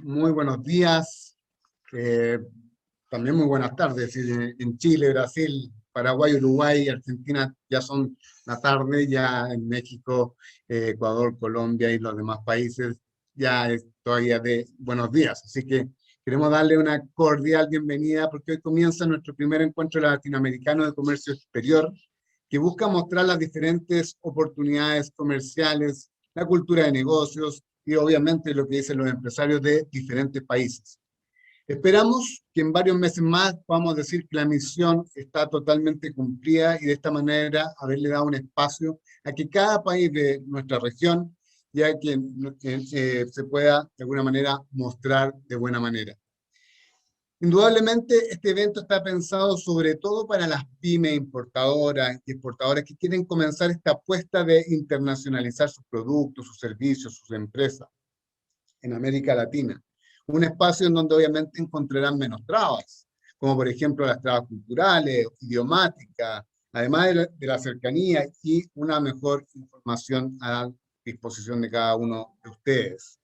Muy buenos días, eh, también muy buenas tardes. En Chile, Brasil, Paraguay, Uruguay, Argentina ya son la tarde, ya en México, Ecuador, Colombia y los demás países ya es todavía de buenos días. Así que queremos darle una cordial bienvenida porque hoy comienza nuestro primer encuentro latinoamericano de comercio exterior que busca mostrar las diferentes oportunidades comerciales, la cultura de negocios y obviamente lo que dicen los empresarios de diferentes países. Esperamos que en varios meses más podamos decir que la misión está totalmente cumplida y de esta manera haberle dado un espacio a que cada país de nuestra región ya que se pueda de alguna manera mostrar de buena manera. Indudablemente, este evento está pensado sobre todo para las pymes importadoras y exportadoras que quieren comenzar esta apuesta de internacionalizar sus productos, sus servicios, sus empresas en América Latina. Un espacio en donde obviamente encontrarán menos trabas, como por ejemplo las trabas culturales, idiomáticas, además de la cercanía y una mejor información a disposición de cada uno de ustedes.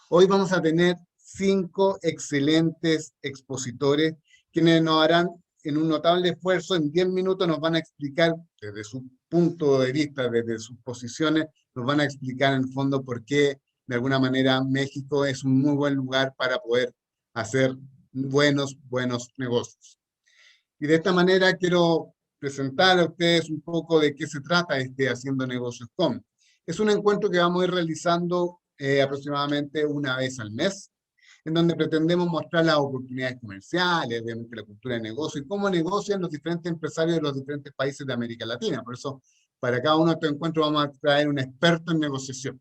Hoy vamos a tener 5 excelentes expositores quienes nos harán en un notable esfuerzo, en 10 minutos nos van a explicar desde su punto de vista, desde sus posiciones, nos van a explicar en el fondo por qué de alguna manera México es un muy buen lugar para poder hacer buenos negocios. Y de esta manera quiero presentar a ustedes un poco de qué se trata este Haciendo Negocios con. Es un encuentro que vamos a ir realizando aproximadamente una vez al mes, en donde pretendemos mostrar las oportunidades comerciales, de la cultura de negocio y cómo negocian los diferentes empresarios de los diferentes países de América Latina. Por eso, para cada uno de estos encuentros vamos a traer un experto en negociación.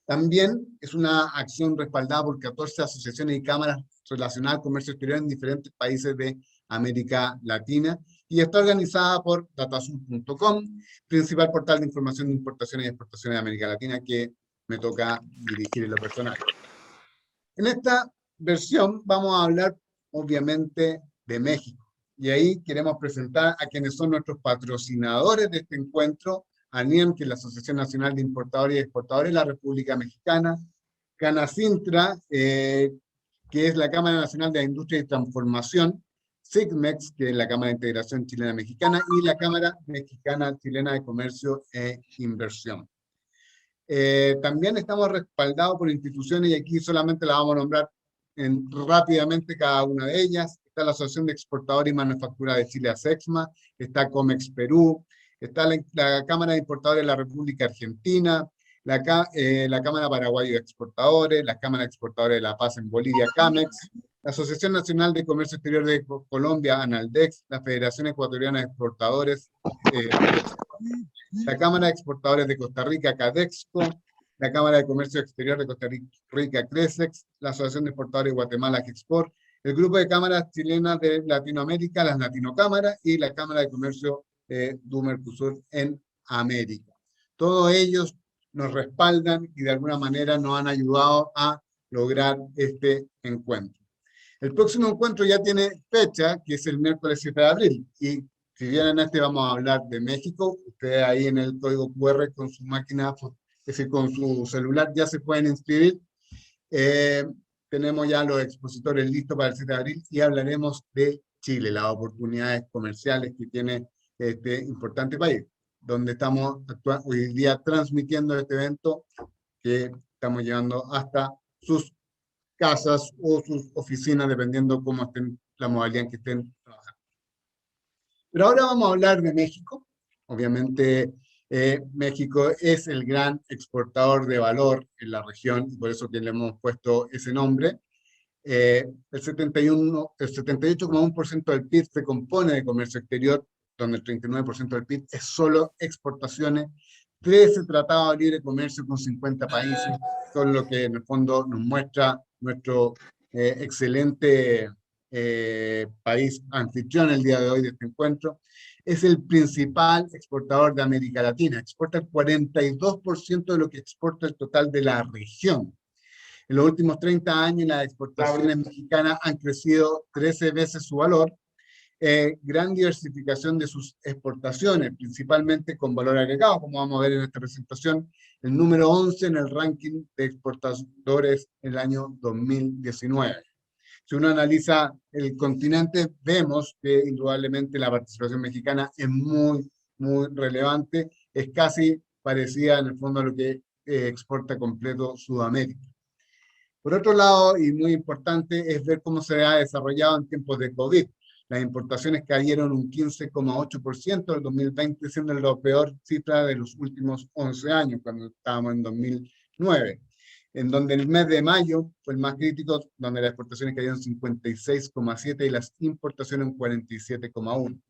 También es una acción respaldada por 14 asociaciones y cámaras relacionadas al comercio exterior en diferentes países de América Latina y está organizada por datasun.com, principal portal de información de importaciones y exportaciones de América Latina que me toca dirigir en lo personal. En esta versión vamos a hablar obviamente de México y ahí queremos presentar a quienes son nuestros patrocinadores de este encuentro, ANIEM, que es la Asociación Nacional de Importadores y Exportadores de la República Mexicana, Canacintra, que es la Cámara Nacional de la Industria y Transformación, SIGMEX, que es la Cámara de Integración Chilena Mexicana, y la Cámara Mexicana Chilena de Comercio e Inversión. También estamos respaldados por instituciones, y aquí solamente las vamos a nombrar rápidamente cada una de ellas. Está la Asociación de Exportadores y Manufactura de Chile, ASEXMA, está COMEX Perú, está la Cámara de Importadores de la República Argentina, la Cámara Paraguaya de Exportadores, la Cámara de Exportadores de La Paz en Bolivia, CAMEX, la Asociación Nacional de Comercio Exterior de Colombia, ANALDEX, la Federación Ecuatoriana de Exportadores, la Cámara de Exportadores de Costa Rica, CADEXCO, la Cámara de Comercio Exterior de Costa Rica, CRESEX, la Asociación de Exportadores de Guatemala, GEXPOR, el Grupo de Cámaras Chilenas de Latinoamérica, las Latinocámaras, y la Cámara de Comercio du Mercosur en América. Todos ellos nos respaldan y de alguna manera nos han ayudado a lograr este encuentro. El próximo encuentro ya tiene fecha, que es el miércoles 7 de abril, y si bien en este vamos a hablar de México, ustedes ahí en el código QR con su máquina, es decir, con su celular ya se pueden inscribir. Tenemos ya los expositores listos para el 7 de abril y hablaremos de Chile, las oportunidades comerciales que tiene este importante país, donde estamos hoy día transmitiendo este evento que estamos llevando hasta sus casas o sus oficinas, dependiendo cómo estén la modalidad en que estén trabajando. Pero ahora vamos a hablar de México. Obviamente, México es el gran exportador de valor en la región, y por eso que le hemos puesto ese nombre. El 78,1% del PIB se compone de comercio exterior, donde el 39% del PIB es solo exportaciones. 13 tratados de libre comercio con 50 países, son lo que en el fondo nos muestra nuestro excelente país anfitrión el día de hoy de este encuentro. Es el principal exportador de América Latina, exporta el 42% de lo que exporta el total de la región. En los últimos 30 años las exportaciones mexicanas han crecido 13 veces su valor. gran diversificación de sus exportaciones, principalmente con valor agregado, como vamos a ver en esta presentación, el número 11 en el ranking de exportadores el año 2019. Si uno analiza el continente, vemos que indudablemente la participación mexicana es muy relevante, es casi parecida en el fondo a lo que exporta completo Sudamérica. Por otro lado, y muy importante, es ver cómo se ha desarrollado en tiempos de COVID. Las importaciones cayeron un 15,8% en el 2020, siendo la peor cifra de los últimos 11 años, cuando estábamos en 2009, en donde el mes de mayo fue el más crítico, donde las exportaciones cayeron 56,7% y las importaciones un 47,1%.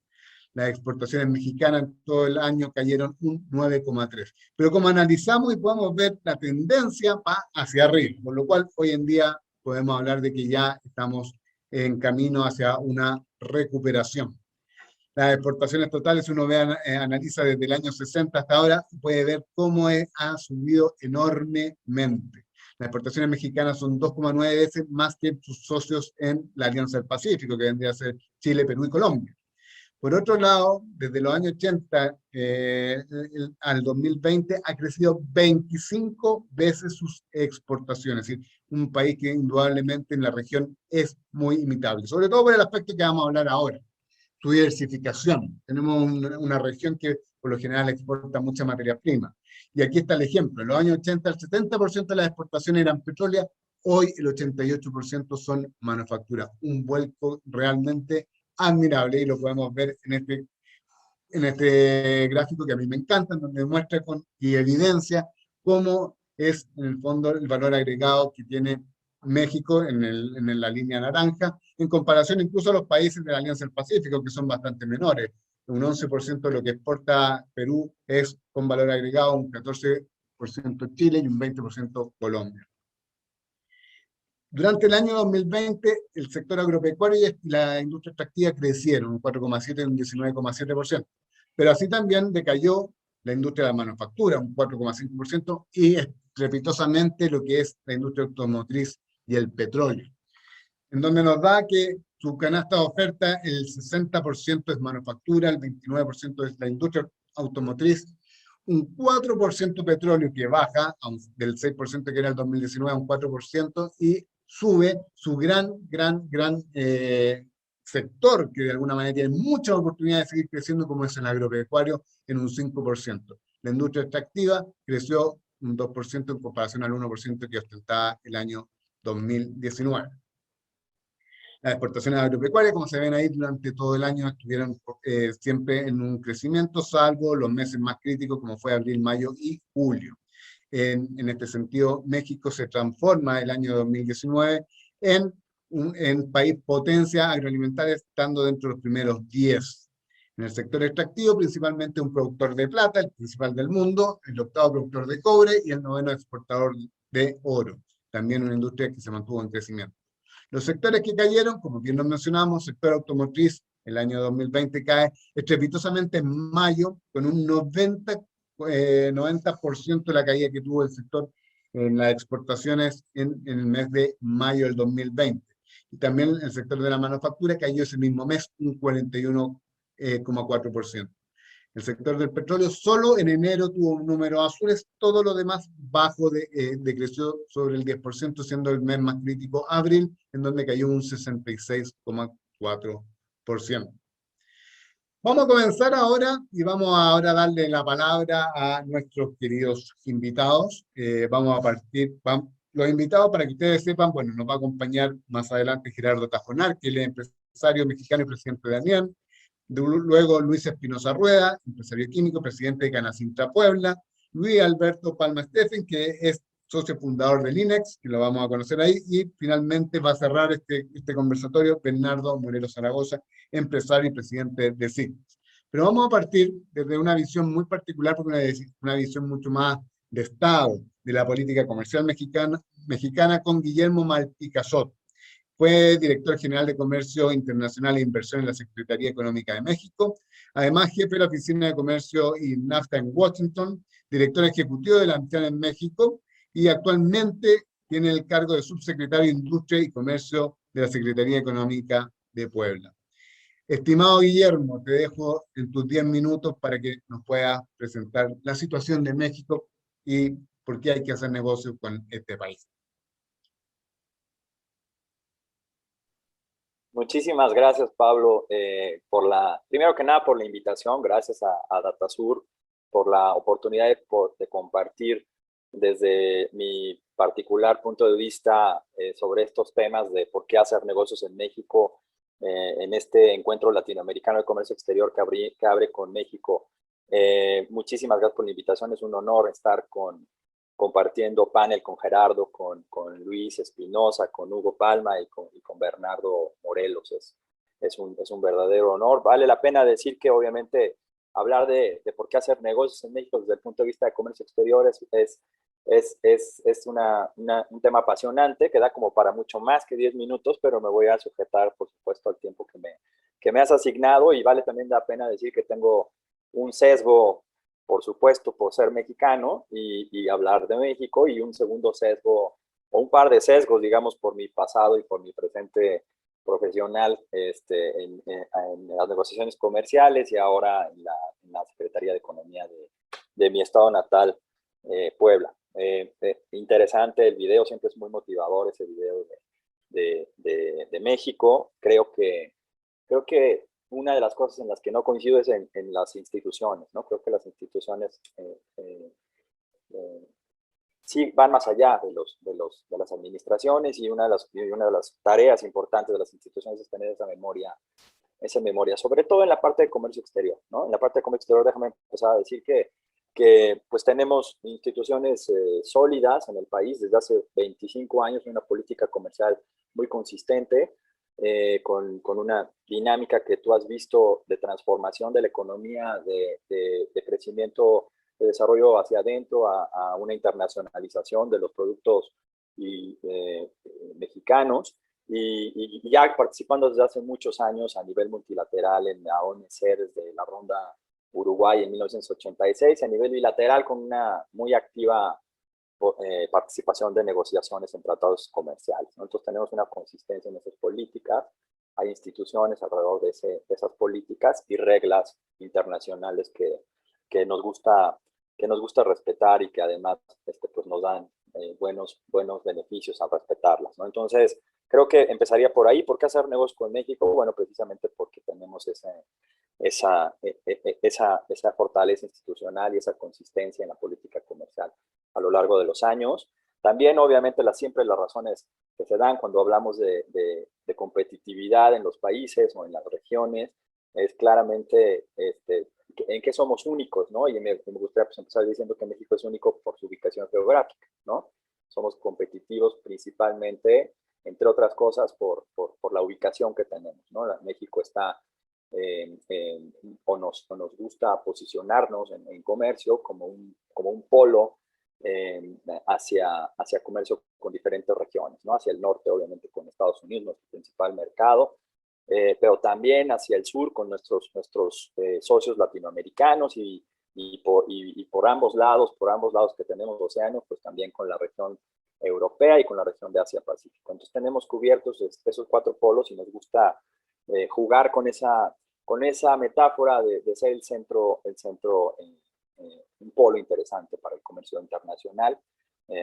Las exportaciones mexicanas en todo el año cayeron un 9,3%. Pero como analizamos y podemos ver, la tendencia va hacia arriba, por lo cual hoy en día podemos hablar de que ya estamos en camino hacia una recuperación. Las exportaciones totales, si uno analiza desde el año 60 hasta ahora, puede ver cómo ha subido enormemente. Las exportaciones mexicanas son 2,9 veces más que sus socios en la Alianza del Pacífico, que vendría a ser Chile, Perú y Colombia. Por otro lado, desde los años 80 al 2020 ha crecido 25 veces sus exportaciones, es decir, un país que indudablemente en la región es muy imitable, sobre todo por el aspecto que vamos a hablar ahora, su diversificación. Tenemos una región que por lo general exporta mucha materia prima. Y aquí está el ejemplo. En los años 80 el 70% de las exportaciones eran petróleo, hoy el 88% son manufactura. Un vuelco realmente admirable y lo podemos ver en este gráfico que a mí me encanta, donde muestra y evidencia cómo es en el fondo el valor agregado que tiene México en la línea naranja, en comparación incluso a los países de la Alianza del Pacífico, que son bastante menores. Un 11% de lo que exporta Perú es con valor agregado, un 14% Chile y un 20% Colombia. Durante el año 2020, el sector agropecuario y la industria extractiva crecieron un 4,7% y un 19,7%, pero así también decayó la industria de la manufactura, un 4,5%, y estrepitosamente lo que es la industria automotriz y el petróleo, en donde nos da que su canasta de oferta, el 60% es manufactura, el 29% es la industria automotriz, un 4% petróleo que baja del 6% que era el 2019 a un 4%, y sube su gran sector, que de alguna manera tiene muchas oportunidades de seguir creciendo, como es el agropecuario, en un 5%. La industria extractiva creció un 2% en comparación al 1% que ostentaba el año 2019. Las exportaciones agropecuarias, como se ven ahí, durante todo el año estuvieron siempre en un crecimiento, salvo los meses más críticos, como fue abril, mayo y julio. En este sentido, México se transforma el año 2019 en país potencia agroalimentaria, estando dentro de los primeros 10. En el sector extractivo, principalmente un productor de plata, el principal del mundo, el octavo productor de cobre y el noveno exportador de oro. También una industria que se mantuvo en crecimiento. Los sectores que cayeron, como bien lo mencionamos, el sector automotriz, el año 2020 cae estrepitosamente en mayo, con un 90% de la caída que tuvo el sector en las exportaciones en el mes de mayo del 2020. Y también el sector de la manufactura cayó ese mismo mes un 41,4%. El sector del petróleo solo en enero tuvo un número azules, todo lo demás bajo decreció sobre el 10%, siendo el mes más crítico abril, en donde cayó un 66,4%. Vamos a comenzar ahora y vamos ahora a darle la palabra a nuestros queridos invitados. Vamos a partir, los invitados, para que ustedes sepan, bueno, nos va a acompañar más adelante Gerardo Tajonar, que él es empresario mexicano y presidente de ANIAN. Luego Luis Espinosa Rueda, empresario químico, presidente de Canacintra Puebla. Luis Alberto Palma Steffen, que es socio fundador del INEX, que lo vamos a conocer ahí. Y finalmente va a cerrar este conversatorio Bernardo Moreno Zaragoza, empresario y presidente de CITES. Pero vamos a partir desde una visión muy particular, porque una visión mucho más de Estado, de la política comercial mexicana con Guillermo Malpicasot. Fue director general de Comercio Internacional e Inversión en la Secretaría Económica de México, además jefe de la Oficina de Comercio y NAFTA en Washington, director ejecutivo de la ANTIAN en México, y actualmente tiene el cargo de subsecretario de Industria y Comercio de la Secretaría Económica de Puebla. Estimado Guillermo, te dejo en tus 10 minutos para que nos puedas presentar la situación de México y por qué hay que hacer negocios con este país. Muchísimas gracias, Pablo, primero que nada por la invitación, gracias a Datasur por la oportunidad de compartir desde mi particular punto de vista sobre estos temas de por qué hacer negocios en México en este encuentro latinoamericano de comercio exterior que abre con México. Muchísimas gracias por la invitación, es un honor estar compartiendo panel con Gerardo, con Luis Espinosa, con Hugo Palma y con Bernardo Morelos. Es un verdadero honor. Vale la pena decir que obviamente hablar de por qué hacer negocios en México desde el punto de vista de comercio exterior es un tema apasionante que da como para mucho más que 10 minutos, pero me voy a sujetar, por supuesto, al tiempo que me has asignado, y vale también la pena decir que tengo un sesgo, por supuesto, por ser mexicano y hablar de México, y un segundo sesgo, o un par de sesgos, digamos, por mi pasado y por mi presente profesional en las negociaciones comerciales y ahora en la Secretaría de Economía de mi estado natal, Puebla. Interesante el video, siempre es muy motivador ese video de México. Creo que una de las cosas en las que no coincido es en las instituciones, ¿no? Creo que las instituciones sí van más allá de las administraciones, y una de las tareas importantes de las instituciones es tener esa memoria, sobre todo en la parte de comercio exterior, ¿no? En la parte de comercio exterior, déjame empezar a decir que pues tenemos instituciones sólidas en el país desde hace 25 años, una política comercial muy consistente, con una dinámica que tú has visto de transformación de la economía, de crecimiento, de desarrollo hacia adentro a una internacionalización de los productos mexicanos, y ya participando desde hace muchos años a nivel multilateral en la OMC desde la ronda Uruguay en 1986, a nivel bilateral con una muy activa participación de negociaciones en tratados comerciales, ¿no? Entonces tenemos una consistencia en esas políticas, hay instituciones alrededor de esas políticas y reglas internacionales que nos gusta respetar, y que además pues nos dan buenos beneficios al respetarlas, ¿no? Entonces creo que empezaría por ahí. ¿Por qué hacer negocios con México? Bueno, precisamente porque tenemos esa fortaleza institucional y esa consistencia en la política comercial a lo largo de los años. También, obviamente, siempre las razones que se dan cuando hablamos de competitividad en los países o en las regiones es claramente en qué somos únicos, ¿no? Y me gustaría pues, empezar diciendo que México es único por su ubicación geográfica, ¿no? Somos competitivos principalmente, entre otras cosas, por la ubicación que tenemos, ¿no? México está o nos gusta posicionarnos en comercio como un polo hacia comercio con diferentes regiones, ¿no? Hacia el norte, obviamente, con Estados Unidos, nuestro principal mercado, pero también hacia el sur con nuestros socios latinoamericanos, y por ambos lados que tenemos océanos, pues también con la región europea y con la región de Asia-Pacífico. Entonces tenemos cubiertos esos 4 polos, y nos gusta jugar con esa metáfora de ser el centro un polo interesante para el comercio internacional,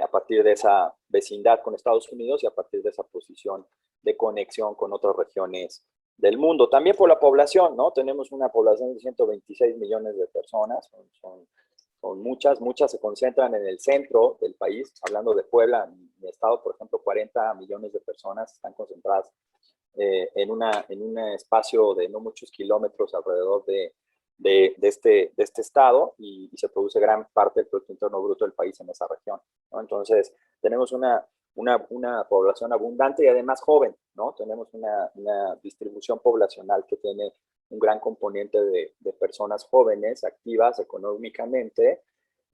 a partir de esa vecindad con Estados Unidos y a partir de esa posición de conexión con otras regiones del mundo. También por la población, ¿no? Tenemos una población de 126 millones de personas, son muchas se concentran en el centro del país. Hablando de Puebla, en mi estado, por ejemplo, 40 millones de personas están concentradas en un espacio de no muchos kilómetros alrededor de este estado, y se produce gran parte del Producto Interno Bruto del país en esa región, ¿no? Entonces, tenemos una población abundante y además joven, ¿no? Tenemos una distribución poblacional que tiene un gran componente de personas jóvenes, activas económicamente,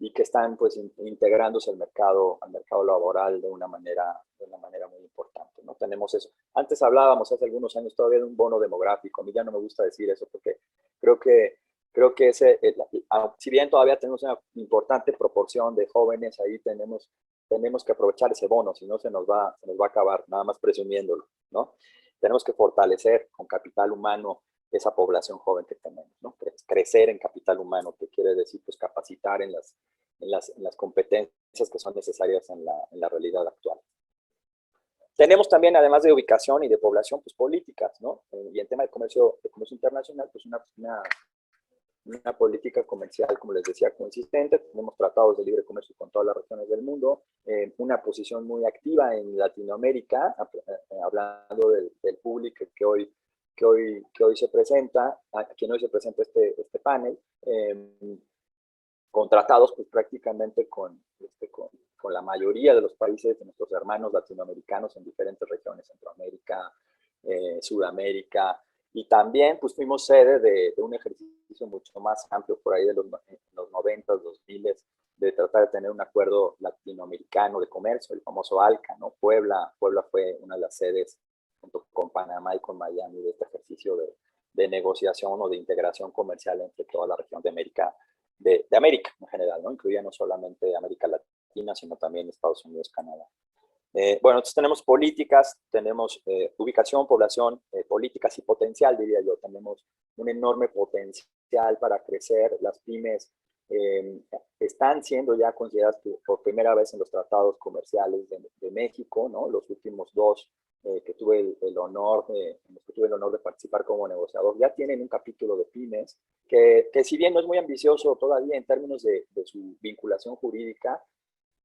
y que están pues integrándose al mercado laboral de una manera muy importante, ¿no? Tenemos eso. Antes hablábamos hace algunos años todavía de un bono demográfico. A mí ya no me gusta decir eso, porque creo que si bien todavía tenemos una importante proporción de jóvenes, ahí tenemos que aprovechar ese bono, si no se nos va a acabar, nada más presumiéndolo, ¿no? Tenemos que fortalecer con capital humano esa población joven que tenemos, ¿no? Crecer en capital humano, que quiere decir pues capacitar en las competencias que son necesarias en la realidad actual. Tenemos también, además de ubicación y de población, pues políticas, ¿no? Y en tema de comercio internacional, pues una política comercial, como les decía, consistente. Tenemos tratados de libre comercio con todas las regiones del mundo, una posición muy activa en Latinoamérica, hablando del público que hoy se presenta, a quien hoy se presenta este panel, con tratados pues prácticamente con la mayoría de los países de nuestros hermanos latinoamericanos en diferentes regiones, Centroamérica, Sudamérica, y también pues fuimos sede de un ejercicio mucho más amplio por ahí de los 90s, 2000, de tratar de tener un acuerdo latinoamericano de comercio, el famoso ALCA, ¿no? Puebla fue una de las sedes, junto con Panamá y con Miami, de este ejercicio de negociación o de integración comercial entre toda la región de América, de América en general, ¿no? Incluía no solamente América Latina, sino también Estados Unidos, Canadá. Bueno, entonces tenemos políticas, tenemos ubicación, población, políticas y potencial, diría yo. Tenemos un enorme potencial para crecer. Las pymes están siendo ya consideradas por primera vez en los tratados comerciales de México, ¿no? Los últimos dos que tuve el honor de participar como negociador, ya tienen un capítulo de pymes que si bien no es muy ambicioso todavía en términos de su vinculación jurídica,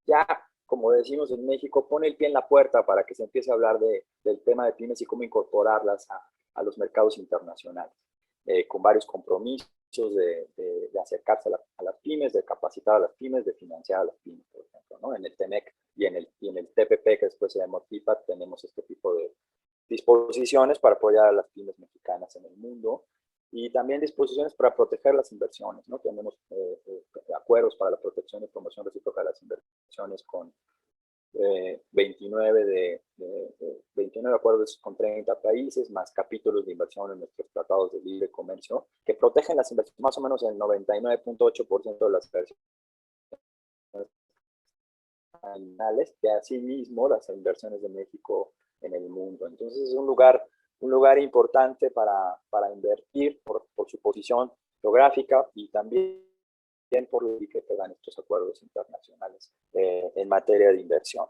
ya, como decimos en México, pone el pie en la puerta para que se empiece a hablar del tema de pymes y cómo incorporarlas a los mercados internacionales, con varios compromisos de acercarse a las pymes, de capacitar a las pymes, de financiar a las pymes, por ejemplo, ¿no? En el TEMEC y en el TPP, que después se llamó TIPAC, tenemos este tipo de disposiciones para apoyar a las pymes mexicanas en el mundo, y también disposiciones para proteger las inversiones, ¿no? Tenemos acuerdos para la protección y promoción recíproca de las inversiones con 29 acuerdos con 30 países, más capítulos de inversión en nuestros tratados de libre comercio, que protegen las inversiones, más o menos el 99.8% de las inversiones nacionales, y asimismo las inversiones de México en el mundo. Entonces es un lugar importante para invertir por su posición geográfica y también por lo que te dan estos acuerdos internacionales en materia de inversión.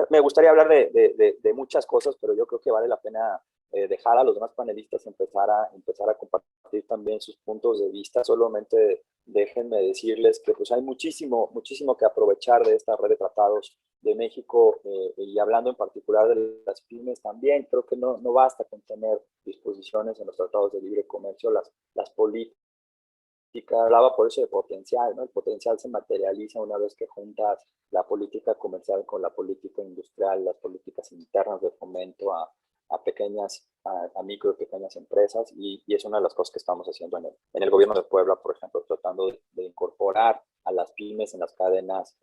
Me gustaría hablar de muchas cosas, pero yo creo que vale la pena dejar a los demás panelistas empezar a compartir también sus puntos de vista. Solamente déjenme decirles que pues hay muchísimo que aprovechar de esta red de tratados de México, y hablando en particular de las pymes también. Creo que no basta con tener disposiciones en los tratados de libre comercio, las políticas. Hablaba por eso de potencial, ¿no? El potencial se materializa una vez que juntas la política comercial con la política industrial, las políticas internas de fomento a micro y pequeñas empresas, y es una de las cosas que estamos haciendo en el gobierno de Puebla, por ejemplo, tratando de incorporar a las pymes en las cadenas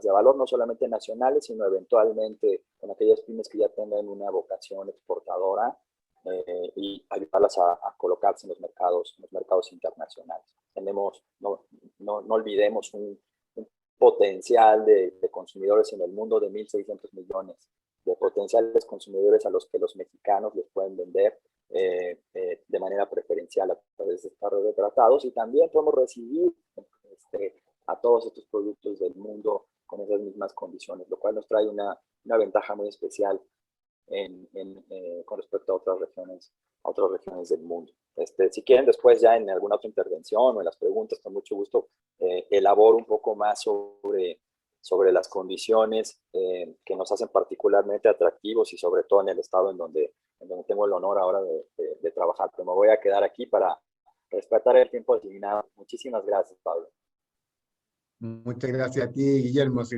de valor, no solamente nacionales, sino eventualmente con aquellas pymes que ya tengan una vocación exportadora, y ayudarlas a colocarse en los mercados internacionales. No olvidemos un potencial de consumidores en el mundo de 1.600 millones, de potenciales consumidores a los que los mexicanos les pueden vender de manera preferencial a través de esta red de tratados, y también podemos recibir a todos estos productos del mundo con esas mismas condiciones, lo cual nos trae una ventaja muy especial con respecto a otras regiones del mundo. Si quieren, después ya en alguna otra intervención o en las preguntas, con mucho gusto elaboro un poco más sobre las condiciones que nos hacen particularmente atractivos, y sobre todo en el estado en donde tengo el honor ahora de trabajar. Pero me voy a quedar aquí para respetar el tiempo asignado. Muchísimas gracias, Pablo. Muchas gracias a ti, Guillermo. Sí,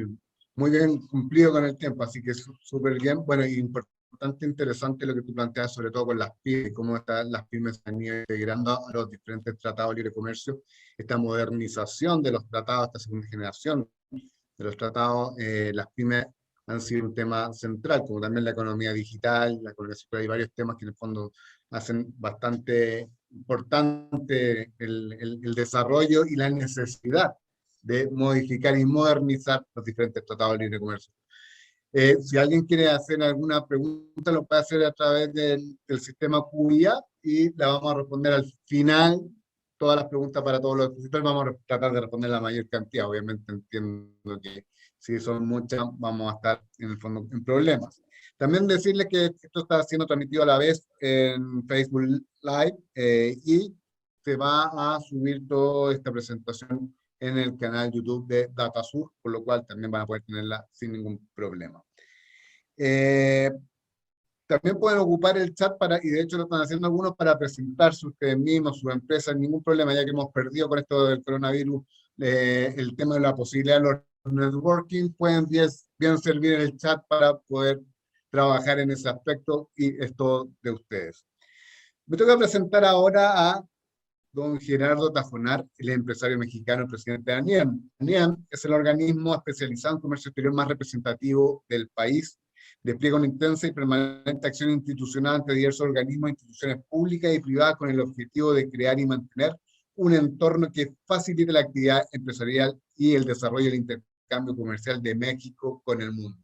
muy bien cumplido con el tiempo, así que súper bien. Bueno, y bastante interesante lo que tú planteas, sobre todo con las pymes, cómo las pymes se han ido integrando a los diferentes tratados de libre comercio, esta modernización de los tratados, esta segunda generación de los tratados. Las pymes han sido un tema central, como también la economía digital, la economía circular, y varios temas que en el fondo hacen bastante importante el desarrollo y la necesidad de modificar y modernizar los diferentes tratados de libre comercio. Si alguien quiere hacer alguna pregunta, lo puede hacer a través del sistema QIA y la vamos a responder al final. Todas las preguntas para todos los expositores, vamos a tratar de responder la mayor cantidad. Obviamente entiendo que si son muchas, vamos a estar en el fondo en problemas. También decirles que esto está siendo transmitido a la vez en Facebook Live y se va a subir toda esta presentación en el canal YouTube de DataSur, por lo cual también van a poder tenerla sin ningún problema. Eh, También pueden ocupar el chat para, y de hecho lo están haciendo algunos, para presentarse ustedes mismos, su empresa, ningún problema, ya que hemos perdido con esto del coronavirus el tema de la posibilidad de los networking, pueden bien servir en el chat para poder trabajar en ese aspecto y es todo de ustedes. Me toca presentar ahora a don Gerardo Tajonar, el empresario mexicano, el presidente de ANIEM. ANIEM es el organismo especializado en comercio exterior más representativo del país. Despliega una intensa y permanente acción institucional ante diversos organismos e instituciones públicas y privadas con el objetivo de crear y mantener un entorno que facilite la actividad empresarial y el desarrollo del intercambio comercial de México con el mundo.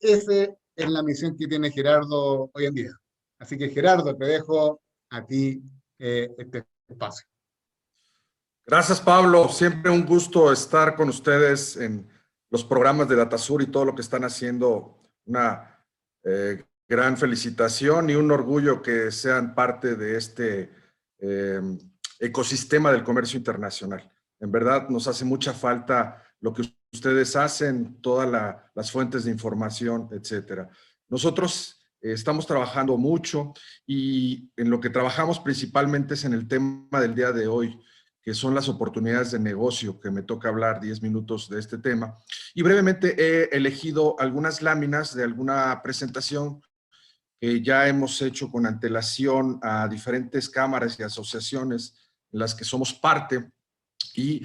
Esa es la misión que tiene Gerardo hoy en día. Así que Gerardo, te dejo a ti este espacio. Gracias, Pablo. Siempre un gusto estar con ustedes en los programas de DataSur y todo lo que están haciendo. Una gran felicitación y un orgullo que sean parte de este ecosistema del comercio internacional. En verdad nos hace mucha falta lo que ustedes hacen, todas las fuentes de información, etcétera. Nosotros estamos trabajando mucho y en lo que trabajamos principalmente es en el tema del día de hoy, que son las oportunidades de negocio, que me toca hablar 10 minutos de este tema. Y brevemente he elegido algunas láminas de alguna presentación que ya hemos hecho con antelación a diferentes cámaras y asociaciones en las que somos parte. Y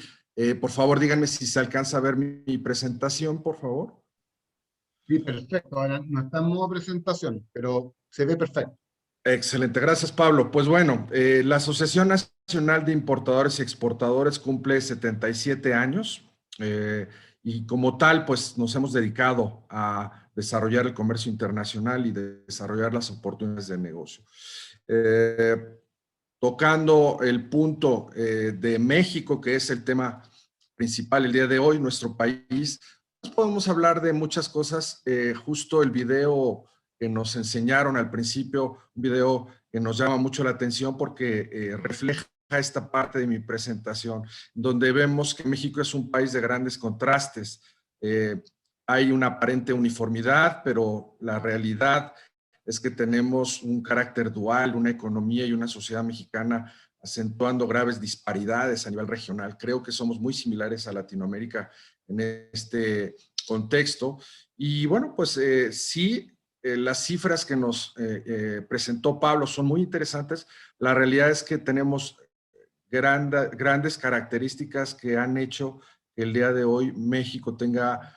por favor, díganme si se alcanza a ver mi presentación, por favor. Sí, perfecto. Ahora no está en modo presentación, pero se ve perfecto. Excelente, gracias Pablo. Pues bueno, la Asociación Nacional de Importadores y Exportadores cumple 77 años y como tal pues nos hemos dedicado a desarrollar el comercio internacional y desarrollar las oportunidades de negocio. Tocando el punto de México, que es el tema principal el día de hoy, nuestro país, podemos hablar de muchas cosas. Justo el video que nos enseñaron al principio, un video que nos llama mucho la atención porque refleja esta parte de mi presentación, donde vemos que México es un país de grandes contrastes. Hay una aparente uniformidad, pero la realidad es que tenemos un carácter dual, una economía y una sociedad mexicana acentuando graves disparidades a nivel regional. Creo que somos muy similares a Latinoamérica en este contexto. Y bueno, pues sí, las cifras que nos presentó Pablo son muy interesantes. La realidad es que tenemos grandes características que han hecho que el día de hoy México tenga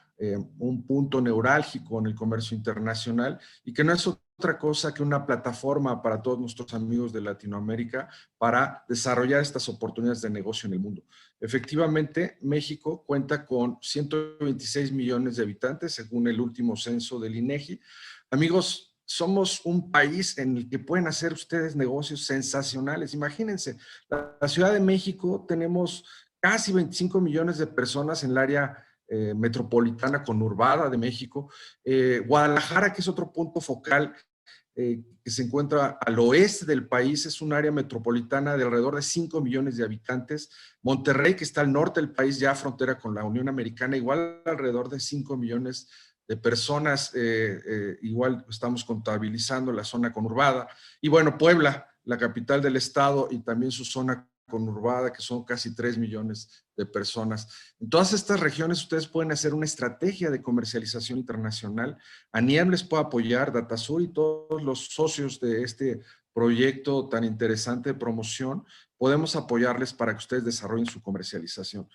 un punto neurálgico en el comercio internacional y que no es otra cosa que una plataforma para todos nuestros amigos de Latinoamérica para desarrollar estas oportunidades de negocio en el mundo. Efectivamente, México cuenta con 126 millones de habitantes, según el último censo del INEGI. Amigos, somos un país en el que pueden hacer ustedes negocios sensacionales. Imagínense, la Ciudad de México tenemos casi 25 millones de personas en el área metropolitana conurbada de México. Guadalajara, que es otro punto focal que se encuentra al oeste del país, es un área metropolitana de alrededor de 5 millones de habitantes. Monterrey, que está al norte del país, ya frontera con la Unión Americana, igual alrededor de 5 millones de personas, igual estamos contabilizando la zona conurbada. Y bueno, Puebla, la capital del estado y también su zona conurbada, que son casi 3 millones de personas. En todas estas regiones ustedes pueden hacer una estrategia de comercialización internacional. ANIEM les puede apoyar, DataSur y todos los socios de este proyecto tan interesante de promoción, podemos apoyarles para que ustedes desarrollen su comercialización.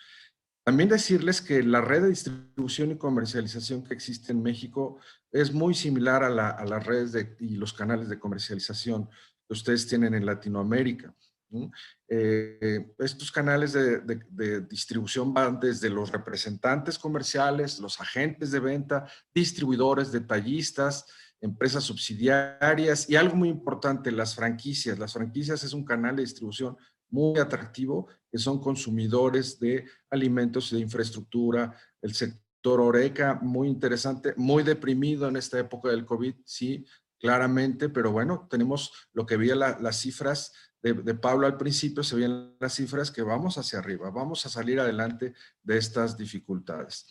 También decirles que la red de distribución y comercialización que existe en México es muy similar a las redes y los canales de comercialización que ustedes tienen en Latinoamérica. ¿no? Estos canales de distribución van desde los representantes comerciales, los agentes de venta, distribuidores, detallistas, empresas subsidiarias y algo muy importante, las franquicias. Las franquicias es un canal de distribución muy atractivo, que son consumidores de alimentos y de infraestructura. El sector Horeca, muy interesante, muy deprimido en esta época del COVID, sí, claramente, pero bueno, tenemos lo que veía las cifras de Pablo al principio, se veían las cifras que vamos hacia arriba, vamos a salir adelante de estas dificultades.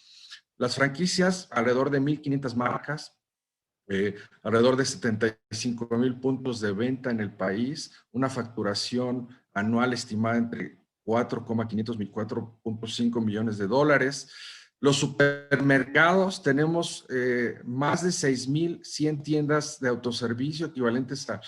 Las franquicias, alrededor de 1,500 marcas, alrededor de 75,000 puntos de venta en el país, una facturación anual estimada entre 4,500 y 4,5 millones de dólares. Los supermercados, tenemos más de 6,100 tiendas de autoservicio equivalentes a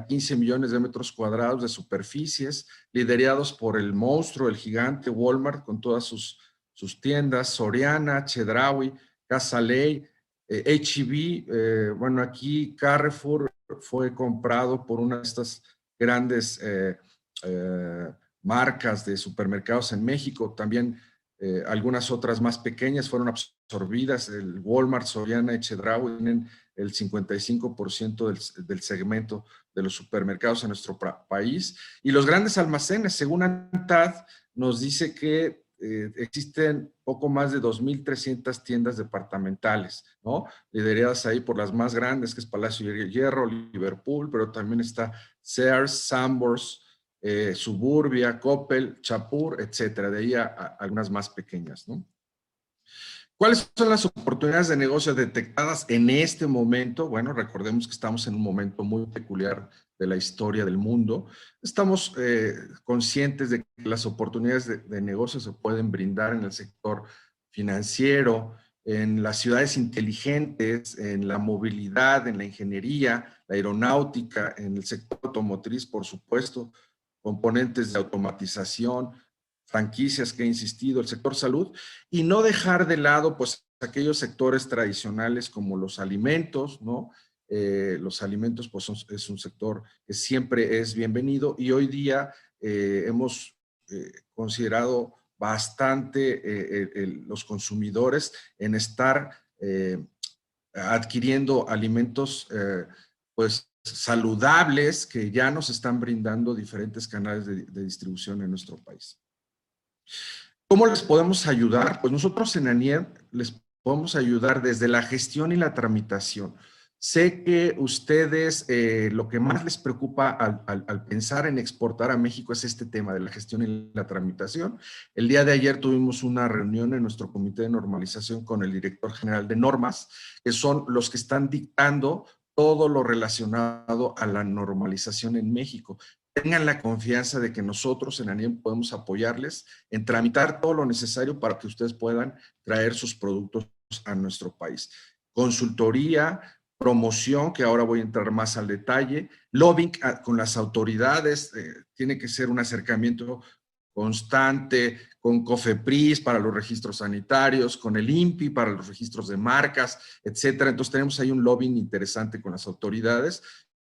15 millones de metros cuadrados de superficies, liderados por el monstruo, el gigante Walmart con todas sus tiendas, Soriana, Chedraui, Casa Ley, H-E-B, bueno, aquí Carrefour fue comprado por una de estas grandes marcas de supermercados en México. También algunas otras más pequeñas fueron absorbidas. El Walmart, Soriana y Chedraui tienen el 55% del segmento de los supermercados en nuestro país. Y los grandes almacenes, según ANTAD, nos dice que existen poco más de 2,300 tiendas departamentales, ¿no? Lideradas ahí por las más grandes, que es Palacio de Hierro, Liverpool, pero también está Sears, Sanborns, Suburbia, Coppel, Chapur, etcétera. De ahí a algunas más pequeñas, ¿no? ¿Cuáles son las oportunidades de negocio detectadas en este momento? Bueno, recordemos que estamos en un momento muy peculiar de la historia del mundo. Estamos conscientes de que las oportunidades de negocio se pueden brindar en el sector financiero, en las ciudades inteligentes, en la movilidad, en la ingeniería, la aeronáutica, en el sector automotriz, por supuesto, componentes de automatización, franquicias que he insistido, el sector salud, y no dejar de lado pues aquellos sectores tradicionales como los alimentos, ¿no? Los alimentos pues es un sector que siempre es bienvenido y hoy día hemos considerado bastante los consumidores en estar adquiriendo alimentos pues saludables que ya nos están brindando diferentes canales de distribución en nuestro país. ¿Cómo les podemos ayudar? Pues nosotros en ANIER les podemos ayudar desde la gestión y la tramitación. Sé que ustedes lo que más les preocupa al pensar en exportar a México es este tema de la gestión y la tramitación. El día de ayer tuvimos una reunión en nuestro comité de normalización con el director general de normas, que son los que están dictando todo lo relacionado a la normalización en México. Tengan la confianza de que nosotros en ANIEM podemos apoyarles en tramitar todo lo necesario para que ustedes puedan traer sus productos a nuestro país. Consultoría, promoción, que ahora voy a entrar más al detalle, lobbying con las autoridades, tiene que ser un acercamiento constante con COFEPRIS para los registros sanitarios, con el INPI para los registros de marcas, etcétera. Entonces tenemos ahí un lobbying interesante con las autoridades.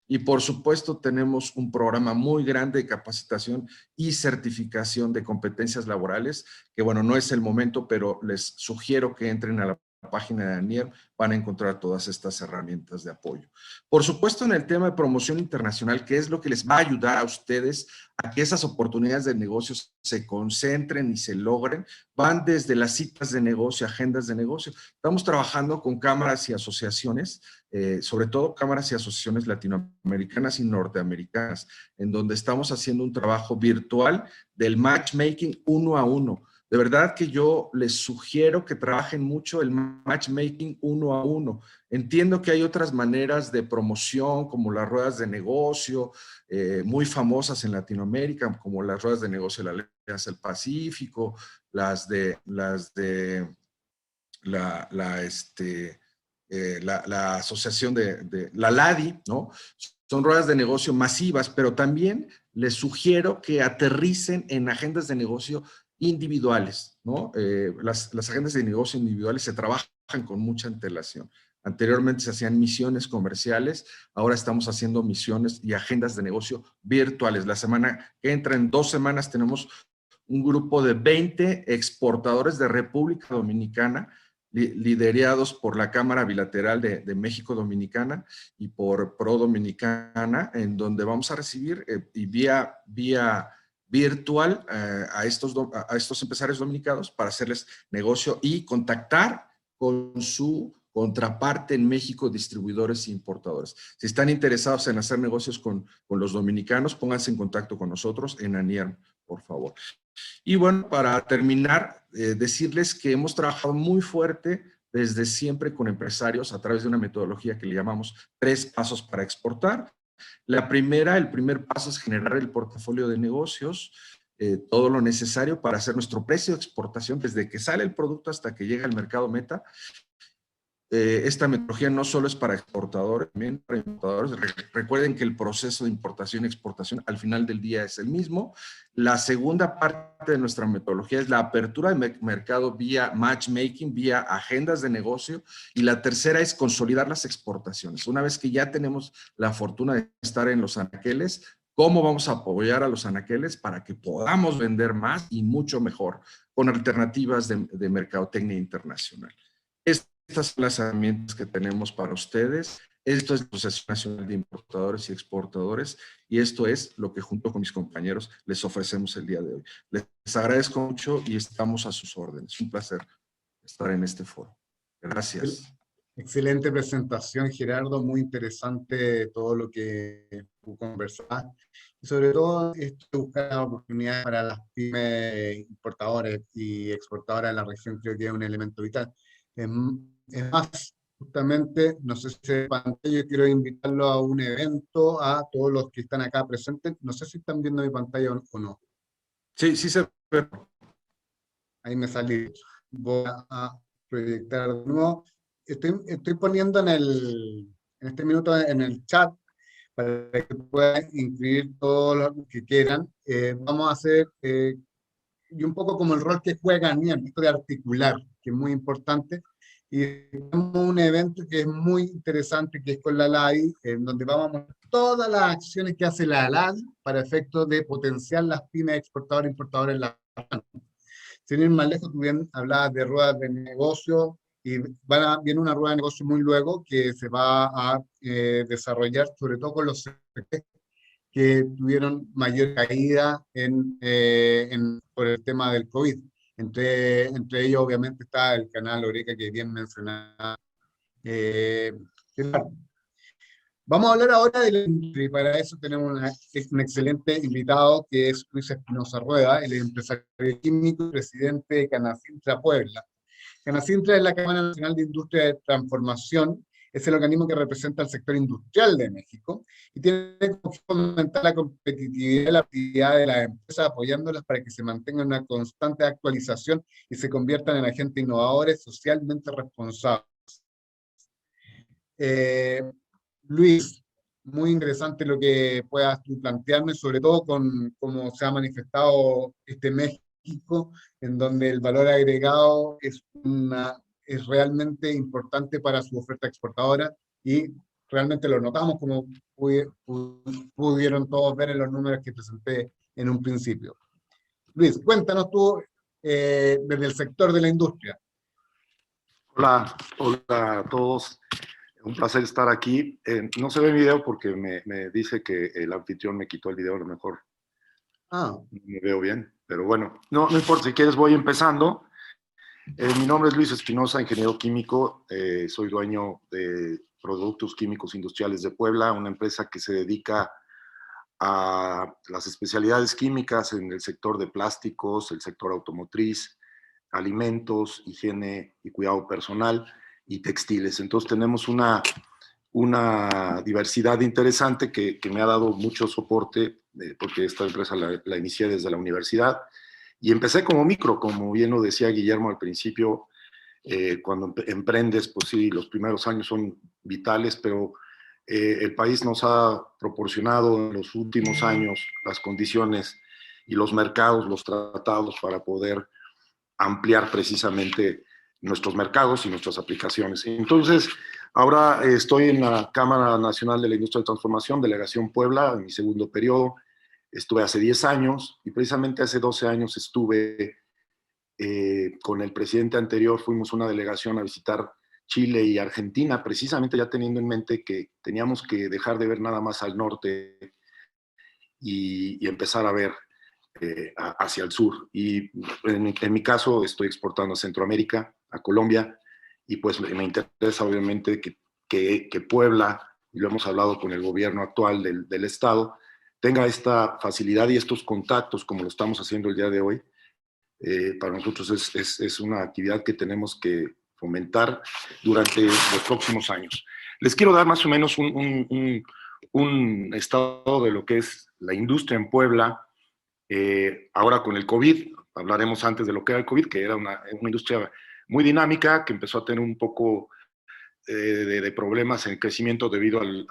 Y por supuesto tenemos un programa muy grande de capacitación y certificación de competencias laborales, que bueno, no es el momento, pero les sugiero que entren a la página de ANIER, van a encontrar todas estas herramientas de apoyo. Por supuesto, en el tema de promoción internacional, que es lo que les va a ayudar a ustedes a que esas oportunidades de negocios se concentren y se logren, van desde las citas de negocio, agendas de negocio. Estamos trabajando con cámaras y asociaciones, sobre todo cámaras y asociaciones latinoamericanas y norteamericanas, en donde estamos haciendo un trabajo virtual del matchmaking 1 a 1. De verdad que yo les sugiero que trabajen mucho el matchmaking 1 a 1. Entiendo que hay otras maneras de promoción, como las ruedas de negocio, muy famosas en Latinoamérica, como las ruedas de negocio de la Alianza del Pacífico, las de la asociación de la LADI, ¿no? Son ruedas de negocio masivas, pero también les sugiero que aterricen en agendas de negocio individuales, ¿no? Las agendas de negocio individuales se trabajan con mucha antelación. Anteriormente se hacían misiones comerciales, ahora estamos haciendo misiones y agendas de negocio virtuales. La semana que entra, en 2 semanas, tenemos un grupo de 20 exportadores de República Dominicana, liderados por la Cámara Bilateral de México Dominicana y por Pro Dominicana, en donde vamos a recibir y vía virtual a estos empresarios dominicanos para hacerles negocio y contactar con su contraparte en México, distribuidores e importadores. Si están interesados en hacer negocios con los dominicanos, pónganse en contacto con nosotros en ANIERM, por favor. Y bueno, para terminar, decirles que hemos trabajado muy fuerte desde siempre con empresarios a través de una metodología que le llamamos 3 pasos para exportar. El primer paso es generar el portafolio de negocios, todo lo necesario para hacer nuestro precio de exportación desde que sale el producto hasta que llega al mercado meta. Esta metodología no solo es para exportadores, también para importadores. Recuerden que el proceso de importación y exportación al final del día es el mismo. La segunda parte de nuestra metodología es la apertura de mercado vía matchmaking, vía agendas de negocio. Y la tercera es consolidar las exportaciones. Una vez que ya tenemos la fortuna de estar en los anaqueles, ¿cómo vamos a apoyar a los anaqueles para que podamos vender más y mucho mejor con alternativas de mercadotecnia internacional? Estas son las herramientas que tenemos para ustedes. Esto es la Asociación Nacional de Importadores y Exportadores y esto es lo que junto con mis compañeros les ofrecemos el día de hoy. Les agradezco mucho y estamos a sus órdenes. Un placer estar en este foro. Gracias. Excelente presentación, Gerardo. Muy interesante todo lo que tú conversabas. Y sobre todo, esto de buscar oportunidades para las pymes importadores y exportadoras de la región creo que es un elemento vital. Es más, justamente, no sé si se pantalla, yo quiero invitarlo a un evento, a todos los que están acá presentes. No sé si están viendo mi pantalla o no. Sí, sí se ve. Ahí me salí. Voy a proyectar de nuevo. Estoy poniendo en este minuto en el chat para que puedan inscribir todos los que quieran. Vamos a hacer, y un poco como el rol que juega Niel, esto de articular, que es muy importante. Y tenemos un evento que es muy interesante, que es con la LADI, en donde vamos a mostrar todas las acciones que hace la LADI para efectos de potenciar las pymes exportadoras e importadoras en la región. Sin ir más lejos, tú bien hablabas de ruedas de negocio, y viene una rueda de negocio muy luego que se va a desarrollar, sobre todo con los sectores que tuvieron mayor caída por el tema del COVID. Entre ellos, obviamente, está el canal Oreca, que bien mencionaba. Vamos a hablar ahora de la industria, y para eso tenemos un excelente invitado, que es Luis Espinosa Rueda, el empresario químico y presidente de Canacintra Puebla. Canacintra es la Cámara Nacional de Industria de Transformación, es el organismo que representa al sector industrial de México y tiene como fomentar la competitividad y la actividad de las empresas, apoyándolas para que se mantengan en una constante actualización y se conviertan en agentes innovadores socialmente responsables. Luis, muy interesante lo que puedas tú plantearme, sobre todo con cómo se ha manifestado este México, en donde el valor agregado es realmente importante para su oferta exportadora y realmente lo notamos como pudieron todos ver en los números que presenté en un principio. Luis, cuéntanos tú desde el sector de la industria. Hola a todos. Un placer estar aquí. No se ve el video porque me dice que el anfitrión me quitó el video, a lo mejor no me veo bien, pero bueno, no importa, si quieres voy empezando. Mi nombre es Luis Espinosa, ingeniero químico, soy dueño de Productos Químicos Industriales de Puebla, una empresa que se dedica a las especialidades químicas en el sector de plásticos, el sector automotriz, alimentos, higiene y cuidado personal y textiles. Entonces tenemos una diversidad interesante que me ha dado mucho soporte, porque esta empresa la inicié desde la universidad y empecé como micro, como bien lo decía Guillermo al principio. Cuando emprendes, pues sí, los primeros años son vitales, pero el país nos ha proporcionado en los últimos años las condiciones y los mercados, los tratados para poder ampliar precisamente nuestros mercados y nuestras aplicaciones. Entonces, Ahora estoy en la Cámara Nacional de la Industria de Transformación, Delegación Puebla, en mi segundo periodo. Estuve hace 10 años y precisamente hace 12 años estuve con el presidente anterior, fuimos una delegación a visitar Chile y Argentina, precisamente ya teniendo en mente que teníamos que dejar de ver nada más al norte y empezar a ver hacia el sur. Y en mi caso estoy exportando a Centroamérica, a Colombia, y pues me interesa obviamente que Puebla, y lo hemos hablado con el gobierno actual del estado, tenga esta facilidad y estos contactos como lo estamos haciendo el día de hoy. Para nosotros es una actividad que tenemos que fomentar durante los próximos años. Les quiero dar más o menos un estado de lo que es la industria en Puebla. Ahora con el COVID, hablaremos antes de lo que era el COVID, que era una industria muy dinámica, que empezó a tener un poco de problemas en crecimiento debido al